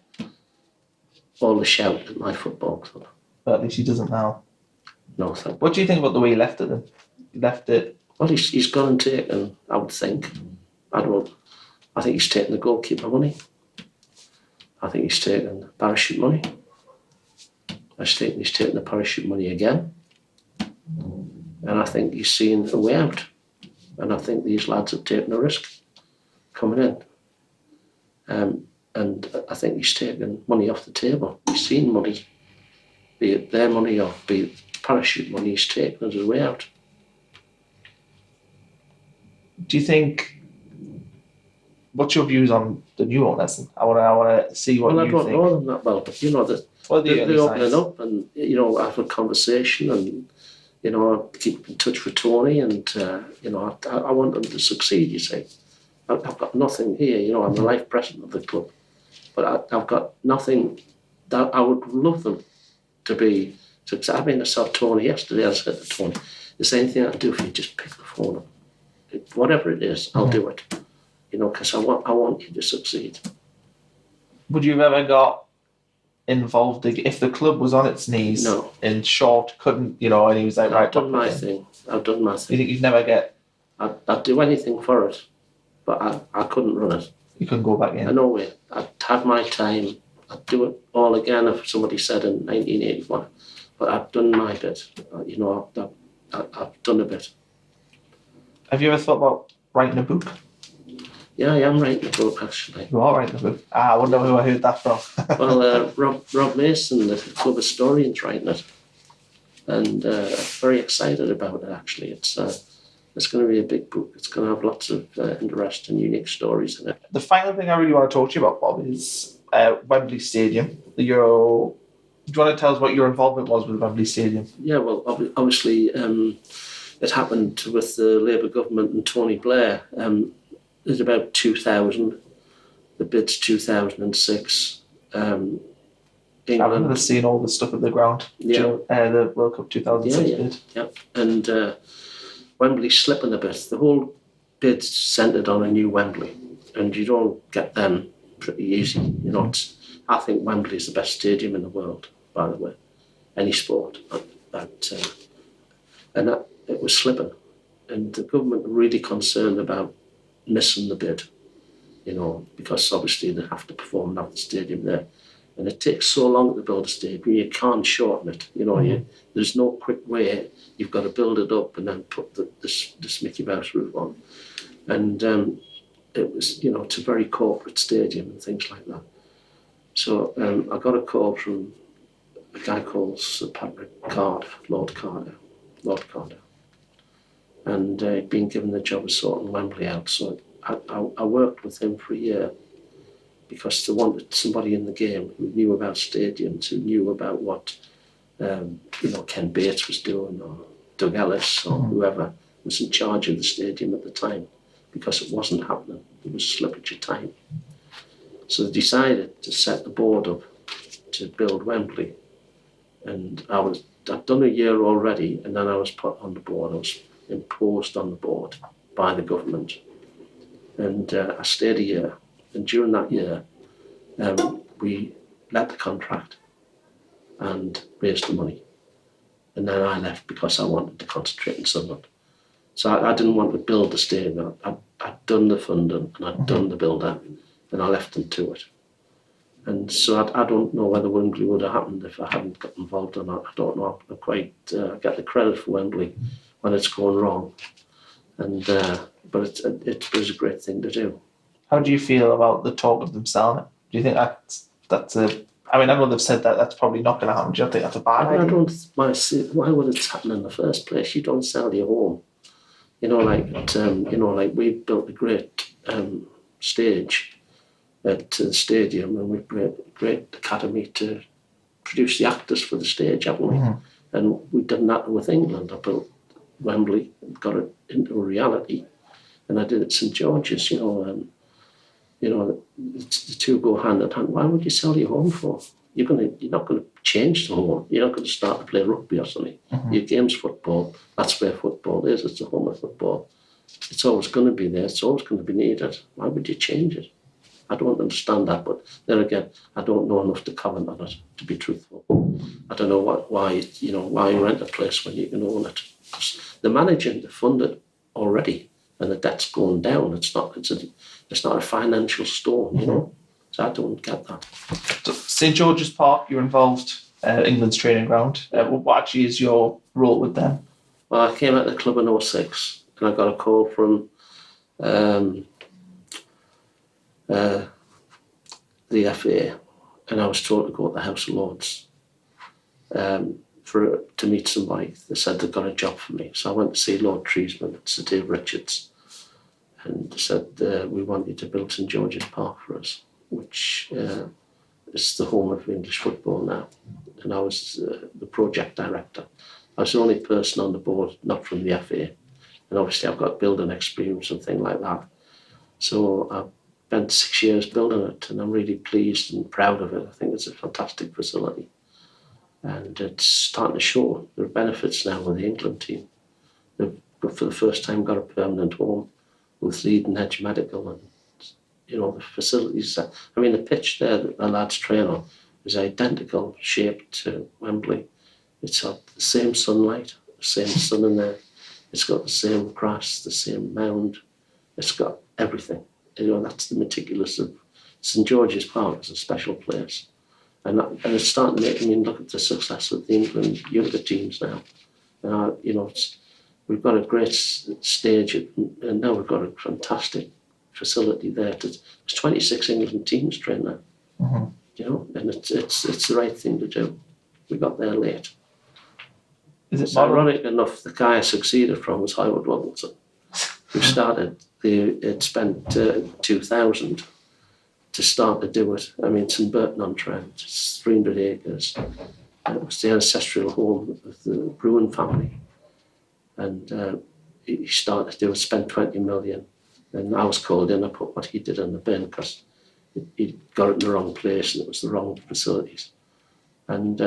all the shout at my football club. But at least he doesn't now. No, thank you. What do you think about the way he left it then? He left it... Well, he's gone and taken, I would think. I think he's taken the goalkeeper money. I think he's taken the parachute money. He's taken the parachute money again. And I think he's seen a way out. And I think these lads have taken a risk coming in. And I think he's taken money off the table. He's seen money, be it their money or be it parachute money, he's taken as a way out. Do you think... What's your views on the new owners? I want to see what you think. Well, I don't know them that well, but you know that they're opening up and, you know, have a conversation and, you know, keep in touch with Tony, and you know, I want them to succeed. You see, I've got nothing here. You know, I'm the life president of the club, but I've got nothing that I would love them to be successful. I mean, I saw Tony yesterday. I said to Tony, "Is there anything I can do for you? Just pick the phone up. Whatever it is, I'll do it. You know, because I want you to succeed." Would you have ever got involved if the club was on its knees? No. In short, couldn't, you know, and he was like, right, I've done my thing. You think you'd never get? I'd do anything for it, but I couldn't run it. You couldn't go back in? No way. I'd have my time. I'd do it all again if somebody said in 1981. But I've done my bit. You know, I've done a bit. Have you ever thought about writing a book? Yeah, I am writing a book, actually. You are writing a book? I wonder who I heard that from. Well, Rob Mason, the club historian's writing it. And very excited about it, actually. It's going to be a big book. It's going to have lots of interesting, unique stories in it. The final thing I really want to talk to you about, Bob, is Wembley Stadium. Do you want to tell us what your involvement was with Wembley Stadium? Yeah, well, obviously, it happened with the Labour government and Tony Blair. There's about 2000. The bid's 2006. England. I remember seeing all the stuff at the ground. Yeah. The World Cup 2006 bid. Yeah. And Wembley's slipping a bit. The whole bid's centred on a new Wembley, and you don't get them pretty easy. You know, I think Wembley's the best stadium in the world, by the way, any sport. And it was slipping, and the government were really concerned about missing the bid, you know, because obviously they have to perform at the stadium there. And it takes so long to build a stadium, you can't shorten it. You know, there's no quick way. You've got to build it up and then put this Mickey Mouse roof on. And it was, you know, it's a very corporate stadium and things like that. So I got a call from a guy called Sir Patrick Carter, Lord Carter. And he'd been given the job of sorting Wembley out. So I worked with him for a year because they wanted somebody in the game who knew about stadiums, who knew about what you know, Ken Bates was doing, or Doug Ellis, or whoever was in charge of the stadium at the time, because it wasn't happening. It was slippage of time. So they decided to set the board up to build Wembley. And I'd done a year already, and then I was put on the board. I was imposed on the board by the government. And I stayed a year. And during that year, we let the contract and raised the money. And then I left because I wanted to concentrate in Sunderland. So I didn't want to build the stadium. I'd done the funding and I'd done the build-up, and I left them to it. And so I don't know whether Wembley would have happened if I hadn't got involved or not. I don't know. I quite get the credit for Wembley when it's going wrong. And but it was a great thing to do. How do you feel about the talk of them selling it? Do you think that's a... I mean, I know they've said that that's probably not going to happen. Do you think that's a bad idea? I don't... Why would it happen in the first place? You don't sell your home. You know, like we built a great stage at the stadium, and we've built a great academy to produce the actors for the stage, haven't we? Mm-hmm. And we've done that with England. I built Wembley, got it into a reality, and I did it at St George's. You know, the two go hand in hand. Why would you sell your home for? You're not going to change the home. You're not going to start to play rugby or something. Mm-hmm. Your game's football. That's where football is. It's the home of football. It's always going to be there. It's always going to be needed. Why would you change it? I don't understand that, but there again, I don't know enough to comment on it, to be truthful. I don't know why you rent a place when you can own it. The manager funded already, and the debt's going down. It's not a financial stone, you know. So I don't get that. So St George's Park, you're involved, England's training ground. What actually is your role with them? Well, I came at the club in 2006, and I got a call from the FA, and I was told to go to the House of Lords to meet somebody. They said they'd got a job for me. So I went to see Lord Treesman, Sir Dave Richards, and they said, we want you to build St George's Park for us, which is the home of English football now. And I was the project director. I was the only person on the board not from the FA, and obviously I've got building experience and things like that. So I've spent 6 years building it, and I'm really pleased and proud of it. I think it's a fantastic facility, and it's starting to show the benefits now with the England team. They've, for the first time, got a permanent home with leading edge medical, and the facilities. I mean, the pitch there that the lads train on is identical shape to Wembley. It's got the same sunlight, the same sun in there. It's got the same grass, the same mound. It's got everything. That's the meticulous of St George's Park. Is a special place, and it's starting to make me look at the success of the England younger teams now. We've got a great stage, and now we've got a fantastic facility there. There's 26 England teams train there. Mm-hmm. And it's the right thing to do. We got there late. It's ironic enough, the guy I succeeded from was Howard Wilkinson, who started. It spent 2,000 to start to do it. I mean, it's in Burton-on-Trent. It's 300 acres. And it was the ancestral home of the Bruin family. And he started to do it, spent 20 million. And I was called in, I put what he did in the bin because he got it in the wrong place and it was the wrong facilities. And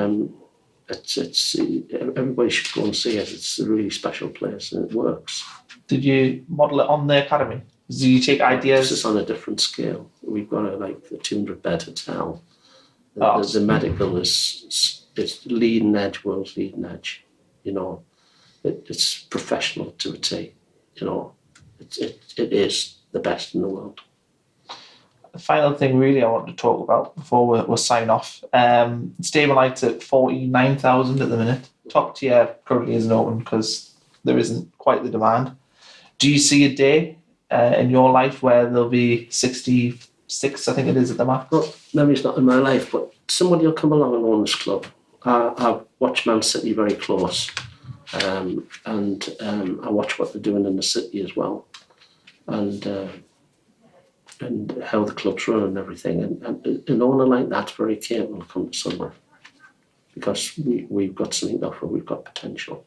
everybody should go and see it. It's a really special place and it works. Did you model it on the academy? Do you take ideas? It's on a different scale. We've got a 200-bed hotel. The medical is leading edge, world's leading edge. It's professional to a T. It is the best in the world. The final thing really I want to talk about before we sign off. Stadium lights at 49,000 at the minute. Top tier currently isn't open because there isn't quite the demand. Do you see a day in your life where there'll be 66, I think it is at the max? Well, maybe it's not in my life, but somebody will come along and own this club. I watch Man City very close, and I watch what they're doing in the city as well, and how the club's run and everything. And an owner like that's very capable of coming to Sunderland because we've got something to offer, we've got potential.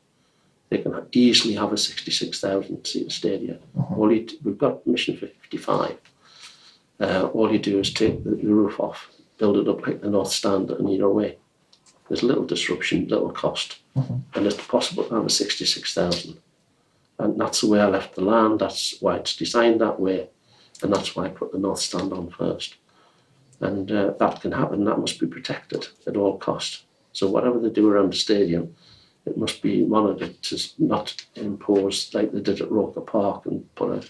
They can easily have a 66,000 seat stadium. Mm-hmm. We've got permission for 55. All you do is take the roof off, build it up like the North Stand, and you're away. There's little disruption, little cost, and it's possible to have a 66,000. And that's the way I left the land. That's why it's designed that way, and that's why I put the North Stand on first. And that can happen. That must be protected at all cost. So whatever they do around the stadium, it must be monitored to not impose like they did at Roker Park and put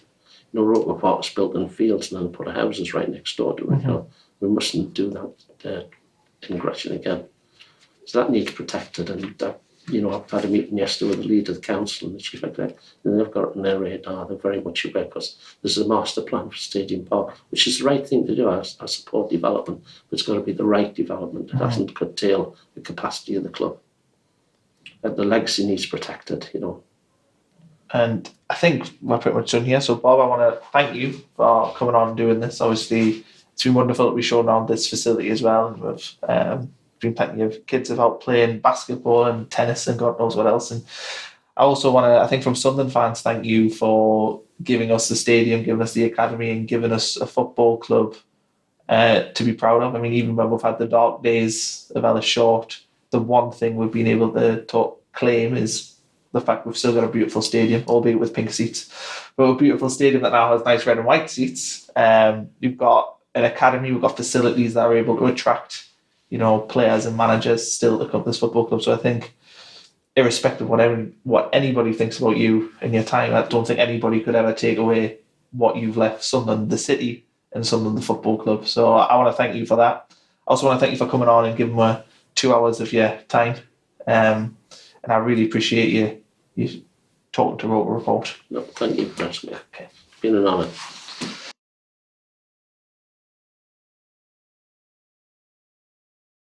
Roker Park was built in fields and then put houses right next door to it. Mm-hmm. We mustn't do that in Gretchen again. So that needs protected. And I've had a meeting yesterday with the leader of the council and the chief executive, and they've got it on their radar. They're very much aware because there's a master plan for Stadium Park, which is the right thing to do. I support development, but it's got to be the right development. It doesn't curtail the capacity of the club. The legacy needs protected, And I think we're pretty much done here. So, Bob, I want to thank you for coming on and doing this. Obviously, it's been wonderful that we've shown around this facility as well. And we've been plenty of kids have out playing basketball and tennis and God knows what else. And I also want to, I think from Sunderland fans, thank you for giving us the stadium, giving us the academy and giving us a football club to be proud of. I mean, even when we've had the dark days of Ellis Short, the one thing we've been able to claim is the fact we've still got a beautiful stadium, albeit with pink seats, but a beautiful stadium that now has nice red and white seats. You've got an academy, we've got facilities that are able to attract, players and managers still to come to this football club. So I think, irrespective of what anybody thinks about you and your time, I don't think anybody could ever take away what you've left Sunderland, the city, and Sunderland, the football club. So I want to thank you for that. I also want to thank you for coming on and giving me 2 hours of your time. And I really appreciate you talking to Roker Report. No, thank you for asking me. Okay. It's been an honour.